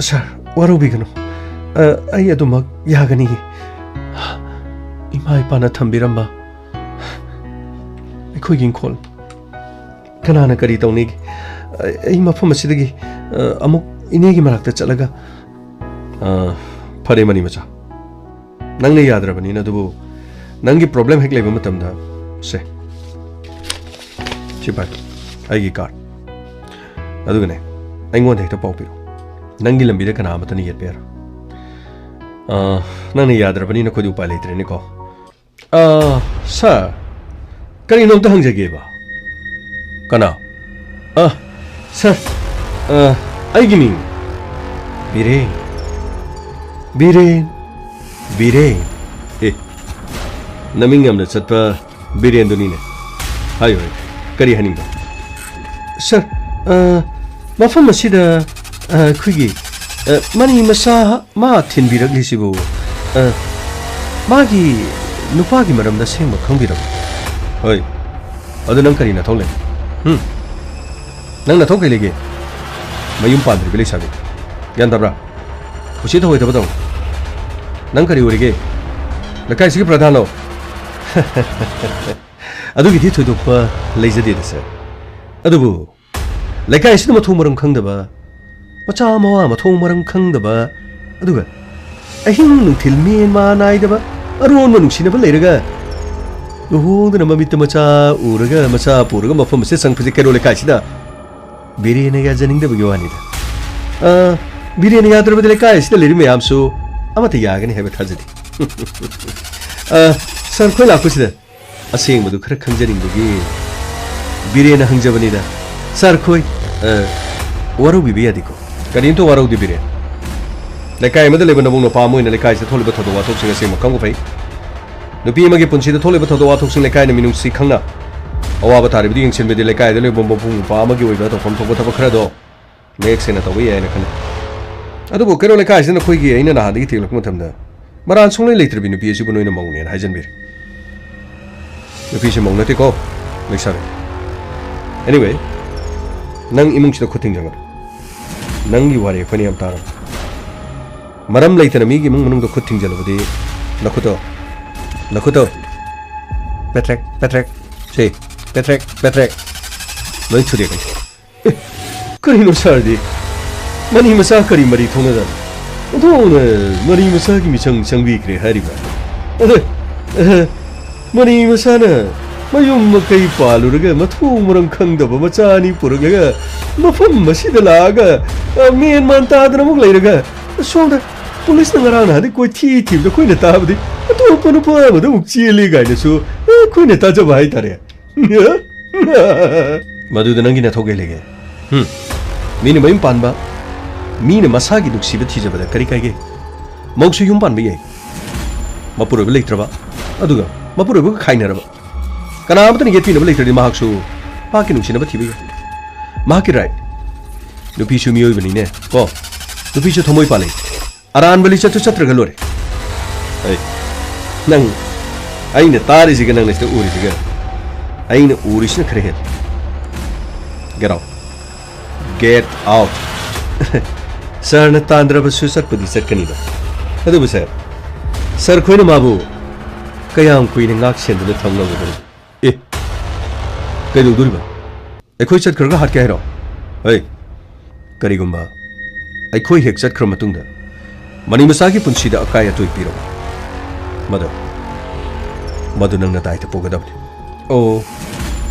sir, waro bigano, ay adu mag yagani, imay pa na thambiramba. Khoi ging khol kana na kari tawni ai mafam asidagi amuk inegi marakta chalaga phare mani macha nangna yadrabani na dubu nangi problem hek leba matamda se chipa ai gi card adugane aingon hekta pau piro nangi lambi da kana matani yet pera nangna yadrabani na khodi upai leitre ne ko sir Kani nom ta hangjage ba kana sir ai gini biren naming am na chatpa biren duni ne hayo kari haning ba sir mafam asida khuigi mani masa ma thin birak lisibu magi nupa gi maram da sengba khangbirak Oi, ada nang kari na thole. Nang na thok kai lege. Mayum pandri bele sabi. Yan tabra. Usi thoi tabado. Nang kari urige. Lakai sigi pradhano. Adu gi thi thoi doppa leija de sa. Adu bu. Lakai sigi ma thong maram khang da ba. Macha mawa ma thong maram khang da ba. Adu ga. Ahing nung thil men ma nai da ba. Aron ma nung sina ba leiraga. Luhung na mamit macha uraga macha puraga mafam se sang phise kero le kaisida birene ga janing da bugwani da birene ga dra bedele kaisida le me amsu amata ya gani hebe thajidi sar khoi la khusida aseng madu khara khangjaring bugi birene hangjabani da sar khoi waru bibi adiko karin to waru di bire le kai madale bana bung no pa moi na le kaisida thole ba thodo wa thok singa se makang ko phai Nupi magi punsi da thole ba thodo wa thok sing lekai na minung si khangna awa ba thari biding chen be de lekai de le bom bom pung pa magi oi ba to phom thok ba thaba khara do nek se na to wi na khane adu bo kero lekai se na khoi gi aina na ha de thik lak matham da maran sung le leitre bi nupi si bu noi na mong ne hai jan bir nupi se mong na te ko lek sa anyway nang imung si da khuting jang nang gi ware phani am tar maram leitana mi gi mung munung da khuting jal budi Nakuto. Patrick. Si. Patrick. ꯂꯣꯏ ꯊꯨꯗꯦꯛꯀꯅꯤ ꯀꯔꯤꯅꯣ ꯁꯥꯔꯗꯤ money ꯃꯆꯥ ꯀꯔꯤ ꯃꯔꯤ ꯊꯣꯡꯅꯗꯅ ꯑꯣꯟꯊꯣꯛꯅ money ꯃꯆꯥꯒꯤ ꯃꯤꯆꯪ ꯆꯪꯕꯤꯈ꯭ꯔꯦ ꯍꯥꯏꯔꯤꯕ ꯃꯅꯤ ꯃꯆꯥꯅ ꯃꯌꯨꯝ ꯃꯀꯩ ꯄꯥꯜꯂꯨꯔꯒ ꯃꯊꯣꯡ ꯃꯔꯝ ꯈꯪꯗꯕ ꯃꯆꯥ ꯑꯅꯤ ꯄꯨꯔꯛꯂꯒ ꯃꯐꯝ ꯑꯁꯤꯗ ꯂꯥꯛꯑꯒ ꯃꯦꯟ ꯃꯥꯟ ꯇꯥꯗꯅ ꯑꯃꯨꯛ ꯂꯩꯔꯒ ꯁꯣꯝꯗ ꯄꯨꯂꯤꯁꯅ ꯉꯔꯥꯡ ꯅꯍꯥꯟꯗꯩ ꯀꯣꯏꯊꯤ ꯊꯤꯕꯗ ꯑꯩꯈꯣꯏꯅ ꯇꯥꯕꯗꯤ ꯑꯇꯣꯞꯄ ꯅꯨꯄꯥ ꯑꯃꯗ ꯑꯃꯨꯛ ꯆꯦꯜꯂꯤ ꯀꯥꯏꯅꯁꯨ ꯑꯩꯈꯣꯏꯅ ꯇꯥꯖꯕ ꯍꯥꯏꯇꯥꯔꯦ ꯃꯗꯨꯗ ꯅꯪꯒꯤ ꯅꯊꯧ ꯀꯩ ꯂꯩꯒꯦ ꯃꯤꯅ ꯃꯌꯨꯝ ꯄꯥꯟꯕ ꯃꯤꯅ ꯃꯁꯥꯒꯤ ꯅꯨꯡꯁꯤꯕ ꯊꯤꯖꯕꯗ ꯀꯔꯤ ꯀꯥꯏꯒꯦ ꯃꯧꯁꯨ ꯌꯨꯝ ꯄꯥꯟꯕ ꯌꯥꯏ ꯃꯄꯨꯔꯣꯏꯕ ꯂꯩꯇ꯭ꯔꯕ ꯑꯗꯨꯒ ꯃꯄꯨꯔꯣꯏꯕꯒ ꯈꯥꯏꯅꯔꯕ ꯀꯅꯥꯃꯇꯅ ꯌꯦꯠꯄꯤꯅꯕ ꯂꯩꯇ꯭ꯔꯗꯤ ꯃꯍꯥꯛꯁꯨ ꯃꯍꯥꯛꯀꯤ ꯅꯨꯡꯁꯤꯅꯕ ꯊꯤꯕ ꯌꯥꯏ ꯃꯍꯥꯛꯀꯤ ꯔꯥꯏꯠ ꯅꯨꯄꯤꯁꯨ ꯃꯤꯑꯣꯏꯕꯅꯤꯅꯦ ꯀꯣ ꯅꯨꯄꯤꯁꯨ ꯊꯃꯣꯏ ꯄꯥꯜꯂꯤ ꯑꯔꯥꯟꯕ ꯂꯤꯆꯠꯇꯨ ꯆꯠꯇ꯭ꯔꯒ ꯂꯣꯏꯔꯦ ꯅꯪ ꯑꯩꯅ ꯇꯥꯔꯤꯁꯤꯒ ꯅꯪꯅ ꯁꯤꯗ ꯎꯔꯤꯁꯤꯒ ꯑꯩꯅ ꯎꯔꯤꯁꯤꯅ ꯈꯔ ꯍꯦꯜꯂꯤ ꯒꯦꯠ ꯑꯥꯎꯠ ꯁꯥꯔꯅ ꯇꯥꯟꯗ꯭ꯔꯕꯁꯨ ꯆꯠꯄꯗꯤ ꯆꯠꯀꯅꯤꯕ ꯑꯗꯨꯕꯨ ꯁꯥꯔ ꯈꯣꯏꯅ ꯃꯥꯕꯨ ꯀꯌꯥꯝ ꯀꯨꯏꯅ ꯉꯥꯛ ꯁꯦꯟꯗꯨꯅ ꯊꯝꯂꯕꯅꯤ ꯀꯩꯗꯧꯗꯣꯔꯤꯕ ꯑꯩꯈꯣꯏ ꯆꯠꯈ꯭ꯔꯒ ꯍꯥꯠꯀꯦ ꯍꯥꯏꯔꯣ ꯀꯔꯤꯒꯨꯝꯕ ꯑꯩꯈꯣꯏ ꯍꯦꯛ ꯆꯠꯈ꯭ꯔ ꯃꯇꯨꯡꯗ ꯃꯅꯤ ꯃꯆꯥꯒꯤ ꯄꯨꯟꯁꯤꯗ ꯑꯀꯥꯏ ꯑꯇꯣꯏ ꯄꯤꯔꯕ ꯃꯗꯨ ꯅꯪꯅ ꯗꯥꯏꯇ ꯄꯨꯒꯗꯕꯅꯤ ꯑꯣ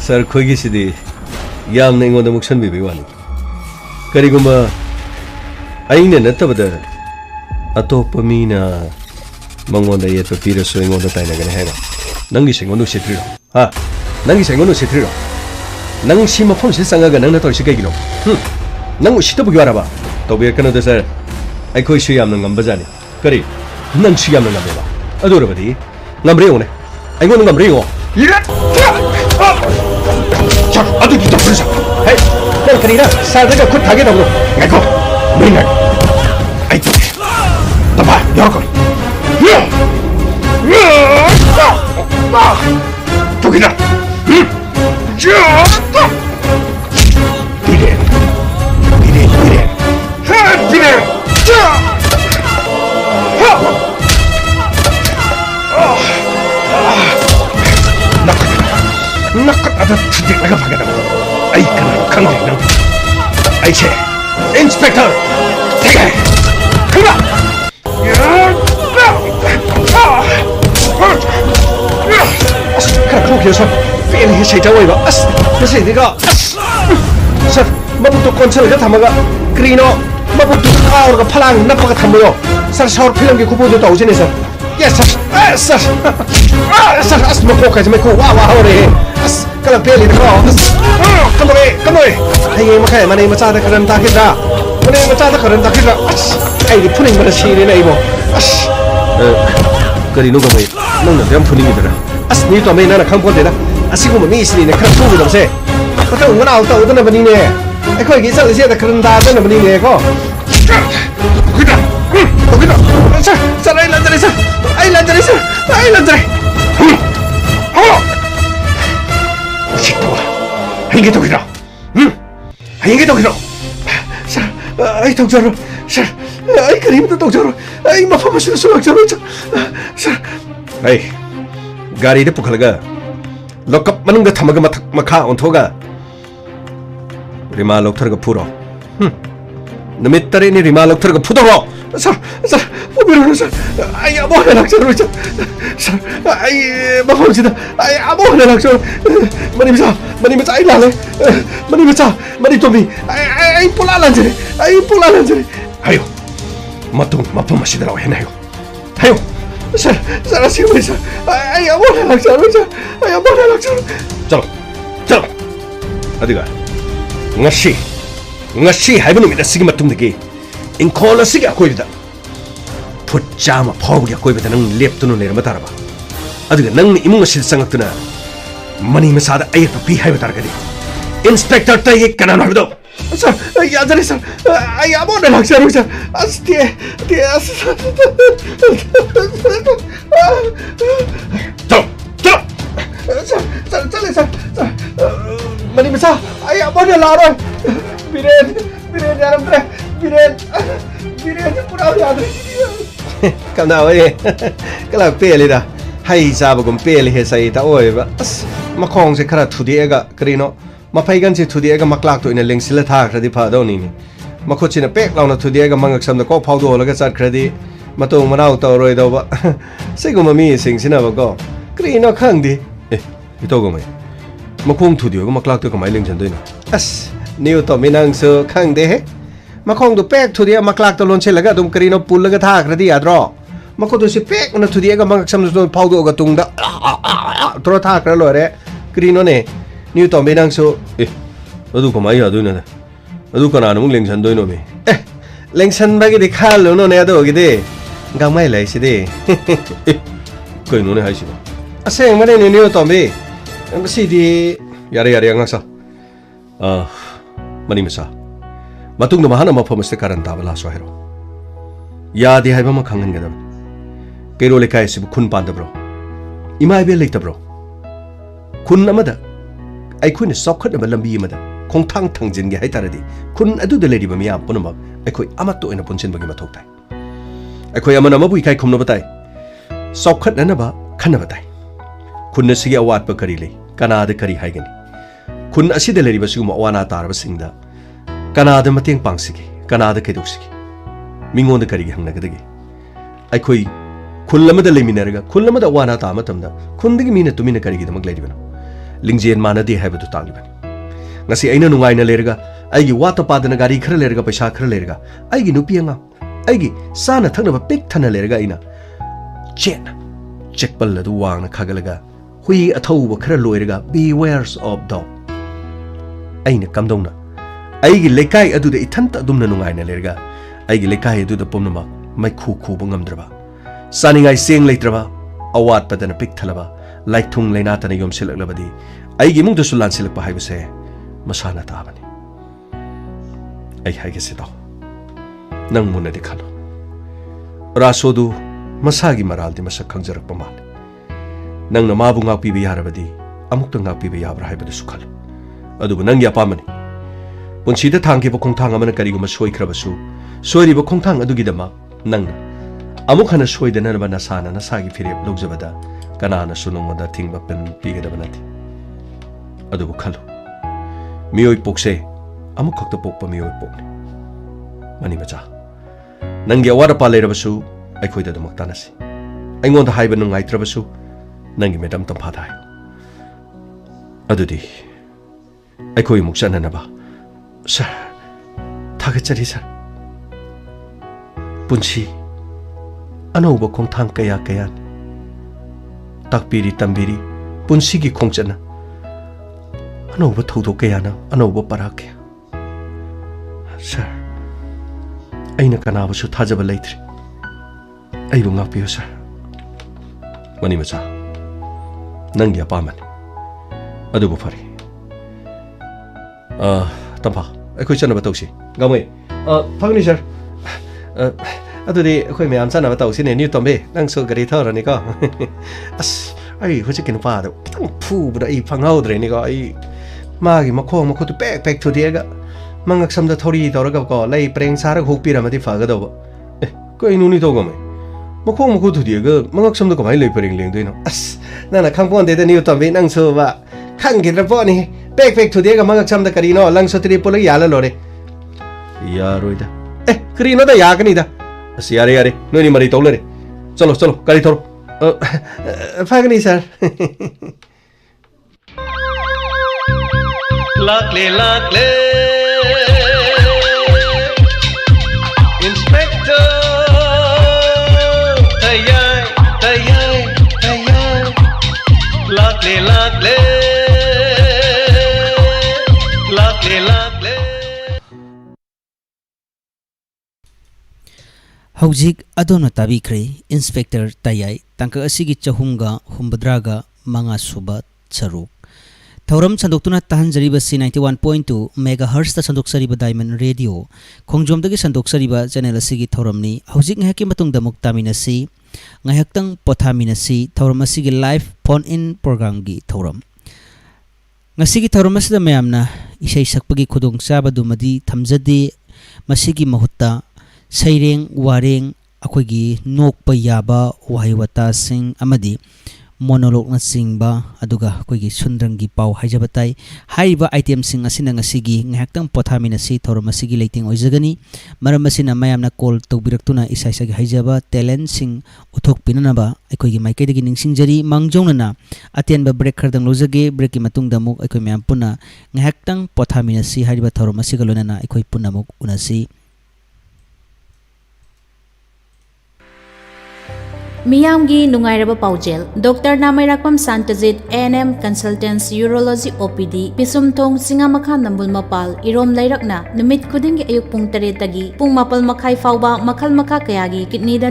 ꯁꯥꯔ ꯈꯣꯏꯒꯤꯁꯤꯗꯤ ꯌꯥꯝꯅ ꯑꯩꯉꯣꯟꯗ ꯃꯨꯛꯁꯟꯕꯤꯕꯩ ꯋꯥꯅꯤ ꯀꯔꯤꯒꯨꯝꯕ ꯑꯩꯅ ꯅꯠꯇꯕꯗ ꯑꯇꯣꯞꯄ ꯃꯤꯅ ꯃꯉꯣꯟꯗ ꯌꯦꯠꯄ ꯄꯤꯔꯁꯨ ꯑꯩꯉꯣꯟꯗ ꯇꯥꯏꯅꯒꯅꯤ ꯍꯥꯏꯔꯣ ꯅꯪꯒꯤꯁꯦ ꯑꯩꯉꯣꯟꯗ ꯎꯁꯤꯠꯇ꯭ꯔꯤꯔꯣ ꯅꯪꯒꯤꯁꯦ ꯑꯩꯉꯣꯟꯗ ꯎꯁꯤꯠꯇ꯭ꯔꯤꯔꯣ ꯅꯪ ꯁꯤ ꯃꯐꯝꯁꯤꯗ ꯆꯪꯉꯒ ꯅꯪꯅ ꯇꯧꯔꯤꯁꯤ ꯀꯩꯒꯤꯅꯣ ꯅꯪ ꯎꯁꯤꯠꯇꯕꯒꯤ ꯋꯥꯔꯕ ꯇꯧꯕꯤꯔꯛꯀꯅꯨꯗ ꯁꯥꯔ ꯑꯩꯈꯣꯏꯁꯨ ꯌꯥꯝꯅ ꯉꯝꯕꯖꯥꯠꯅꯤ ꯀꯔꯤ ꯅꯪꯁꯨ ꯌꯥꯝꯅ ꯉꯝꯃꯦꯕ ꯑꯗꯨ ꯑꯣꯏꯔꯕꯗꯤ ꯉꯝꯕ꯭ꯔꯦ ꯌꯦꯡꯉꯨꯅꯦ ꯑꯩꯉꯣꯟꯗ ꯉꯝꯕ꯭ꯔꯦ ꯌꯦꯡꯉꯣ ꯑꯗꯨꯒꯤ ꯇꯧꯕ꯭ꯔ ꯁꯥꯔ ꯅꯪ ꯀꯔꯤꯅ ꯁꯥꯔꯗꯒ ꯈꯨꯠ ꯊꯥꯒꯦ ꯇꯧꯕ꯭ꯔꯣ ꯉꯥꯏꯈꯣ ꯅꯣꯏ ꯉꯥꯏ ꯑꯩ ꯇꯧꯒꯦ ꯇꯝꯕ ꯌꯥꯎꯔꯛꯀꯅꯤ ꯇꯧꯒꯦꯔ ꯅꯀꯠ ꯊꯨꯗꯦꯛꯂꯒ ꯐꯒꯗꯕ ꯑꯩ ꯀꯅꯥꯅꯣ ꯈꯪꯗꯦ ꯅꯪ ꯑꯩꯁꯦ ꯏꯟꯁꯄꯦꯛꯇꯔ ꯊꯦꯒꯦ ꯈꯪꯕ ꯑꯁ ꯈꯔ ꯈꯧꯈꯤꯌꯣ ꯁꯥꯔ ꯄꯦꯟꯂꯦ ꯁꯩꯇ ꯑꯣꯏꯕ ꯑꯁ ꯉꯁꯤꯗꯤꯀꯣ ꯁꯥꯔ ꯃꯕꯨꯛꯇꯣ ꯀꯣꯟꯁꯤꯜꯂꯒ ꯊꯝꯃꯒ ꯀꯔꯤꯅꯣ ꯃꯕꯨꯛꯇꯨ ꯀꯥꯎꯔꯒ ꯐꯂꯥꯡ ꯅꯞꯄꯒ ꯊꯝꯕꯌꯣ ꯁꯥꯔ ꯁꯥꯎꯠ ꯐꯤꯂꯝꯒꯤ ꯈꯨꯄꯨꯗꯣ ꯇꯧꯁꯤꯅꯦ ꯁꯥꯔ ꯌꯦꯁ ꯁꯥꯔ ꯁꯥꯔ ꯑꯁ ꯃꯀꯣꯛꯀꯥꯏꯁꯦ ꯃꯩꯈꯨ ꯋꯥ ꯍꯧꯔꯦꯍꯦ ꯑꯁ ꯀꯂꯛ ꯄꯦꯜꯂꯤꯗꯀꯣ ꯑꯁ ꯀꯝꯗꯧꯔꯦ ꯍꯌꯦꯡ ꯃꯈꯥꯏ ꯃꯅꯩ ꯃꯆꯥꯗ ꯀꯔꯟ ꯇꯥꯈꯤꯗ꯭ꯔꯥ ꯃꯅꯩ ꯃꯆꯥꯗ ꯀꯔꯟ ꯇꯥꯈꯤꯗ꯭ꯔꯥ ꯑꯁ ꯑꯩꯗꯤ ꯐꯨꯅꯤꯡꯕꯅ ꯁꯤꯔꯦꯅꯦ ꯑꯩꯕꯣ ꯑꯁ ꯀꯔꯤꯅꯣ ꯀꯃꯩ ꯅꯪꯅ ꯌꯥꯝ ꯐꯨꯅꯤꯡꯉꯤꯗꯅ ꯑꯁ ꯃꯤ ꯇꯣꯃꯩ ꯅꯪꯅ ꯈꯪꯄꯣꯟꯇꯦꯗ ꯑꯁꯤꯒꯨꯝꯕ ꯃꯤꯁꯤꯅꯤꯅꯦ ꯈꯔ ꯐꯨꯒꯗꯕꯁꯦ ꯃꯇꯧ ꯃꯅꯥꯎ ꯇꯧꯗꯅꯕꯅꯤꯅꯦ ꯑꯩꯈꯣꯏꯒꯤ ꯆꯠꯂꯤꯁꯦꯗ ꯀꯔꯟ ꯇꯥꯗꯅꯕꯅꯤꯅꯦꯀꯣ ꯁꯥꯔ ꯑꯩ ꯂꯥꯟꯖꯔꯦ ꯁꯥꯔ ꯑꯩ ꯂꯥꯟꯖꯔꯦ ꯁꯥꯔ ꯑꯩ ꯂꯥꯟꯖꯔꯦ ꯎꯁꯤꯠꯇꯕ ꯍꯌꯦꯡꯒꯤ ꯇꯧꯈꯤꯗ꯭ꯔꯣ ꯍꯌꯦꯡꯒꯤ ꯇꯧꯈꯤꯗ꯭ꯔꯣ ꯁꯥꯔ ꯑꯩ ꯇꯧꯖꯔꯣ ꯁꯥꯔ ꯑꯩ ꯀꯔꯤꯝꯇ ꯇꯧꯖꯔꯣ ꯑꯩ ꯃꯐꯝ ꯑꯁꯤꯗꯁꯨ ꯂꯥꯛꯆꯔꯣꯏ ꯁꯥꯔ ꯑꯩ ꯒꯥꯔꯤꯗ ꯄꯨꯈꯠꯂꯒ ꯂꯣꯀꯞ ꯃꯅꯨꯡꯗ ꯊꯝꯃꯒ ꯃꯊꯛ ꯃꯈꯥ ꯑꯣꯟꯊꯣꯛꯑꯒ ꯔꯤꯃꯥ ꯂꯧꯊꯔꯒ ꯐꯨꯔꯣ ꯅꯨꯃꯤꯠ 7ꯅꯤ ꯔꯤꯃꯥ ꯂꯧꯊꯔꯒ ꯐꯨꯗꯧꯔꯣ ꯁꯥꯔ ꯐꯨꯕꯤꯔꯣꯅ ꯁꯥꯔ ꯑꯩ ꯑꯃꯨꯛ ꯍꯟꯅ ꯂꯥꯛꯆꯔꯣꯏ ꯁꯥꯔ ꯑꯩ ꯃꯐꯝꯁꯤꯗ ꯑꯩ ꯑꯃꯨꯛ ꯍꯟꯅ ꯂꯥꯛꯆꯔꯣꯏ ꯃꯅꯤ ꯃꯆꯥ ꯑꯩ ꯂꯥꯜꯂꯦ ꯃꯅꯤ ꯇꯣꯝꯕꯤ ꯑꯩ ꯄꯨꯂꯥ ꯂꯥꯟꯖꯔꯦ ꯍꯥꯏꯌꯣ ꯃꯐꯝ ꯑꯁꯤꯗ ꯂꯥꯛꯑꯣ ꯍꯦꯟꯅ ꯍꯥꯏꯌꯣ ꯁꯥꯔ ꯑꯁꯤꯒꯨꯝꯕ ꯁꯥꯔ ꯑꯩ ꯑꯃꯨꯛ ꯍꯟꯅ ꯂꯥꯛꯆꯔꯣꯏ ꯁꯥꯔ ꯑꯩ ꯑꯃꯨꯛ ꯍꯟꯅ ꯂꯥꯛꯆꯔꯣꯏ ꯆꯂꯣ ꯑꯗꯨꯒ ꯉꯁꯤ ꯍꯥꯏꯕ ꯅꯨꯃꯤꯠ ꯑꯁꯤꯒꯤ ꯃꯇꯨꯡꯗꯒꯤ ꯏꯪꯈꯣꯜ ꯑꯁꯤꯒꯤ ꯑꯀꯣꯏꯕꯗ ꯐꯨꯠ 100 ꯐꯥꯎꯕꯒꯤ ꯑꯀꯣꯏꯕꯗ ꯅꯪ ꯂꯦꯞꯇꯨꯅ ꯂꯩꯔꯝꯕ ꯇꯥꯔꯕ ꯑꯗꯨꯒ ꯅꯪꯅ ꯏꯃꯨꯡ ꯑꯁꯤꯗ ꯆꯪꯉꯛꯇꯨꯅ ꯃꯅꯤ ꯃꯆꯥꯗ ꯑꯌꯦꯠꯄ ꯄꯤ ꯍꯥꯏꯕ ꯇꯥꯔꯒꯗꯤ ꯏꯟꯁꯄꯦꯛꯇꯔ ꯇꯩꯒꯤ ꯀꯅꯥꯅꯣ ꯍꯥꯏꯕꯗꯣ ꯁꯥꯔ ꯑꯩ ꯌꯥꯖꯔꯦ ꯁꯥꯔ ꯑꯩ ꯑꯃꯨꯛ ꯍꯟꯅ ꯂꯥꯛꯆꯔꯣꯏ ꯁꯥꯔ ꯑꯁ चले सर मनी मचा आई अब ने ला रहा वीरेन यार वीरेन पूरा याद कना वे कला पेले दा हाई जाबगुम पेले हे सई ता ओय बा अस मखोंग से खरा थुदेगा करिनो ꯃꯐꯩꯒꯟꯁꯤ ꯊꯨꯗꯦꯛꯑꯒ ꯃꯀ꯭ꯂꯥꯛꯇ ꯑꯣꯏꯅ ꯂꯦꯡꯁꯤꯜꯂ ꯊꯥꯈ꯭ꯔꯗꯤ ꯐꯗꯧꯅꯤꯅꯦ ꯃꯈꯨꯠꯁꯤꯅ ꯄꯦꯛ ꯂꯥꯎꯅ ꯊꯨꯗꯦꯛꯑꯒ ꯃꯉꯛꯁꯝꯗ ꯀꯣꯛ ꯐꯥꯎꯗꯣꯛꯍꯜꯂꯒ ꯆꯠꯈ꯭ꯔꯗꯤ ꯃꯇꯧ ꯃꯅꯥꯎ ꯇꯧꯔꯣꯏꯗꯧꯕ ꯁꯤꯒꯨꯝꯕ ꯃꯤꯁꯤꯡꯁꯤꯅꯕꯀꯣ ꯀꯔꯤꯅꯣ ꯈꯪꯗꯦ ꯏꯇꯧꯒꯃꯩ ꯃꯈꯣꯡ ꯊꯨꯗꯦꯛꯑꯒ ꯃꯀ꯭ꯂꯥꯛꯇ ꯀꯃꯥꯏꯅ ꯂꯦꯡꯁꯤꯟꯗꯣꯏꯅꯣ ꯑꯁ ꯅꯤꯌꯨ ꯇꯣꯝꯕꯤ ꯅꯪꯁꯨ ꯈꯪꯗꯦꯍꯦ ꯃꯈꯣꯡꯗꯨ ꯄꯦꯛ ꯊꯨꯗꯦꯛꯑ ꯃꯀ꯭ꯂꯥꯛꯇ ꯂꯣꯟꯁꯤꯜꯂꯒ ꯑꯗꯨꯝ ꯀꯔꯤꯅꯣ ꯄꯨꯜꯂꯒ ꯊꯥꯈ꯭ꯔꯗꯤ ꯌꯥꯗ꯭ꯔꯣ ꯃꯈꯨꯠꯇꯨꯁꯤ ꯄꯦꯛꯅ ꯊꯨꯗꯦꯛꯑꯒ ꯃꯉꯛꯁꯝꯗꯨ ꯐꯥꯎꯗꯣꯛꯑꯒ ꯇꯨꯡꯗ ꯇꯧꯔ ꯊꯥꯈ꯭ꯔ ꯂꯣꯏꯔꯦ ꯀꯔꯤꯅꯣꯅꯦ ꯅꯤꯌꯨ ꯇꯣꯝꯕꯤ ꯅꯪꯁꯨ ꯑꯗꯨ ꯀꯃꯥꯏꯅ ꯌꯥꯗꯣꯏꯅꯣꯅꯦ ꯑꯗꯨ ꯀꯅꯥꯅ ꯑꯃꯨꯛ ꯂꯦꯡꯁꯟꯗꯣꯏꯅꯣꯃꯤ ꯂꯦꯡꯁꯟꯕꯒꯤꯗꯤ ꯈꯜꯂꯨꯅꯨꯅꯦ ꯑꯗꯨꯒꯤꯗꯤ ꯒꯥꯡꯃꯩ ꯂꯩꯁꯤꯗꯤ ꯀꯩꯅꯣꯅꯦ ꯍꯥꯏꯁꯤꯕꯣ ꯑꯁꯦꯡꯕꯅꯦ ꯅꯤꯌꯨ ꯇꯣꯝꯕꯤ ꯃꯁꯤꯗꯤ ꯌꯥꯔꯦ ꯌꯥꯔꯦ ꯑꯉꯥꯡꯁꯥ ꯃꯅꯤ ꯃꯆꯥ ꯃꯇꯨꯡꯗ ꯃꯍꯥꯛꯅ ꯃꯐꯝ ꯑꯁꯤꯗ ꯀꯥꯔꯟ ꯇꯥꯕ ꯂꯥꯛꯁꯨ ꯍꯥꯏꯔꯣ ꯌꯥꯗꯦ ꯍꯥꯏꯕ ꯑꯃ ꯈꯪꯍꯟꯒꯗꯕꯅꯤ ꯀꯩꯔꯣꯜ ꯂꯩꯀꯥꯏ ꯑꯁꯤꯕꯨ ꯈꯨꯟ ꯄꯥꯟꯗꯕ꯭ꯔꯣ ꯏꯃꯥ ꯏꯕꯦꯜ ꯂꯩꯇꯕ꯭ꯔꯣ ꯈꯨꯟ ꯑꯃꯗ ꯑꯩꯈꯣꯏꯅ ꯆꯥꯎꯈꯠꯅꯕ ꯂꯝꯕꯤ ꯑꯃꯗ ꯈꯣꯡꯊꯥꯡ ꯊꯥꯡꯖꯤꯟꯒꯦ ꯍꯥꯏꯇꯥꯔꯗꯤ ꯈꯨꯟ ꯑꯗꯨꯗ ꯂꯩꯔꯤꯕ ꯃꯤꯌꯥꯝ ꯄꯨꯝꯅꯃꯛ ꯑꯩꯈꯣꯏ ꯑꯃꯠꯇ ꯑꯣꯏꯅ ꯄꯨꯟꯁꯤꯟꯕꯒꯤ ꯃꯊꯧ ꯇꯥꯏ ꯑꯩꯈꯣꯏ ꯑꯃꯅ ꯑꯃꯕꯨ ꯏꯀꯥꯏ ꯈꯨꯝꯅꯕ ꯇꯥꯏ ꯆꯥꯎꯈꯠꯅꯅꯕ ꯈꯟꯅꯕ ꯇꯥꯏ ꯈꯨꯟ ꯑꯁꯤꯒꯤ ꯑꯋꯥꯠꯄ ꯀꯔꯤ ꯂꯩ ꯀꯅꯥꯗ ꯀꯔꯤ ꯍꯥꯏꯒꯅꯤ ꯈꯨꯟ ꯑꯁꯤꯗ ꯂꯩꯔꯤꯕ ꯁꯤꯒꯨꯝꯕ ꯑꯋꯥ ꯑꯅꯥ ꯇꯥꯔꯕꯁꯤꯡꯗ ꯀꯅꯥꯗ ꯃꯇꯦꯡ ꯄꯥꯡꯁꯤꯒꯦ ꯀꯅꯥꯗ ꯀꯩꯗꯧꯁꯤꯒꯦ ꯃꯤꯉꯣꯟꯗ ꯀꯔꯤꯒꯤ ꯍꯪꯅꯒꯗꯒꯦ ꯑꯩꯈꯣꯏ ꯈꯨꯜ ꯑꯃꯗ ꯂꯩꯃꯤꯟꯅꯔꯒ ꯈꯨꯜ ꯑꯃꯗ ꯑꯋꯥ ꯑꯅꯥ ꯇꯥꯕ ꯃꯇꯝꯗ ꯈꯨꯟꯗꯒꯤ ꯃꯤꯅ ꯇꯨꯃꯤꯟꯅ ꯀꯔꯤꯒꯤꯗꯃꯛ ꯂꯩꯔꯤꯕꯅꯣ ꯂꯤꯡꯖꯦꯜ ꯃꯥꯟꯅꯗꯦ ꯍꯥꯏꯕꯗꯨ ꯇꯥꯛꯂꯤꯕꯅꯤ ngasi aina nungai na lerga aigi wata padana gari khara lerga paisa khara lerga aigi nupi anga aigi sana thakna ba pik thana lerga aina chena checkpal ladu wang na khagalaga hui athau ba khara loirga bewares of dog aina kamdongna aigi lekai adu de ithanta dumna nungai na lerga aigi lekai adu da pomna mai khu khu ba ngamdraba saningai seng leitraba awat padana pik thalaba laithung leina tana yom silaklabadi aigi mung da sulan silakpa haibase masana tabani ai haige sidaw nang muna de khalo rasodu masagi maraldi masak khangjarak pamal nang na mabu ngak pibi yarabadi amuk ta ngak pibi yabra haibadu sukhalo adu nang ya pamani punsi da thangki ba khongthang amana kari guma soi khrabasu soiri ba khongthang adu gidama nang amuk hana soi dana ba nasana nasagi firep logjabada kana na sunung da thingba pen pigada banati adu khalo miyoi pokse amuk khakta pokpa miyoi pokni mani macha nangi awara pa leirabasu aikhoi da damak tanasi aingon da haiba nungai trabasu nangi medam tampha dai adudi aikhoi muk chanana ba sir thagachari sir punchi anauba khongthang kaya kaya takpiri tambiri punsi gi khongchana anauba thodo kaya na anauba parakya sir aina kanaba su thajaba leitri aibu ngakpiyo sir mani macha nangi apamani adubu fari tampa aikhoi chanaba tausi gamai phagni sir adudi aikhoi meyam chanaba tausi ne ni tombe nang so gari thorani ka as ai hojik kin pa da kitang phu bra ai phanghaudre ni ka ai magi makhong makhu tu pek pek thudiega mangak samda thori toraga ko lai preng sara hokpi ramadi phagadawa ko inuni to gamai makhong makhu thudiega mangak samda kamai lai preng leng doino as nana khangpon de ni tombe nang so ba khangidra po ni pek pek thudiega mangak samda karino lang so tri pola yala lore yaroida karino da yakani da as yare yare noni mari tolere chalo chalo kari thoro phagni sir Luckily, luckily, Inspector, tayay, tayay, tayay. Luckily, luckily, luckily, luckily. Hojik adona tabikhre Inspector tayay tangka asigi chahumga humbadraga manga suba charuk Thauram sandoktuna tahanjariba si 91.2 megahertz ta sandoksariba Diamond Radio khongjomdagi sandoksariba channel asigi thauramni hojik ngahaki matungda muktaminasi ngahaktang pothaminasi thauram asigi live phone in program gi thauram ngasigi thauram asida mayamna isai sakpagi khudong chabadu madi thamjade masigi mahutta saireng wareng akoigi nokpa yaba wahai wata sing amadi monologue na singba aduga koigi sundranggi pau haijabatai haiba item sing asina ngasigi ngahaktang pothamina si thorom asigi leiting oijagani maram asina mayamna call tawbiraktuna isaisagi haijaba talent sing uthok pinanaba aikoigi maikaidagi ningsingjari mangjongnana atenba break khardang lojage break ki matungda muk aikoi mayam puna ngahaktang pothamina si haiba thorom asiga lonana aikoi punna muk unasi Miyamgi nungairaba paujel Dr. Namairakpam Santajit A&M Consultants Urology OPD Pisumthong Singamakha Nambul Mapal Irom Lairakna numit khudingi ayuk pung 3 tagi pung 4 makhai fauba makhal makha kayagi kidney da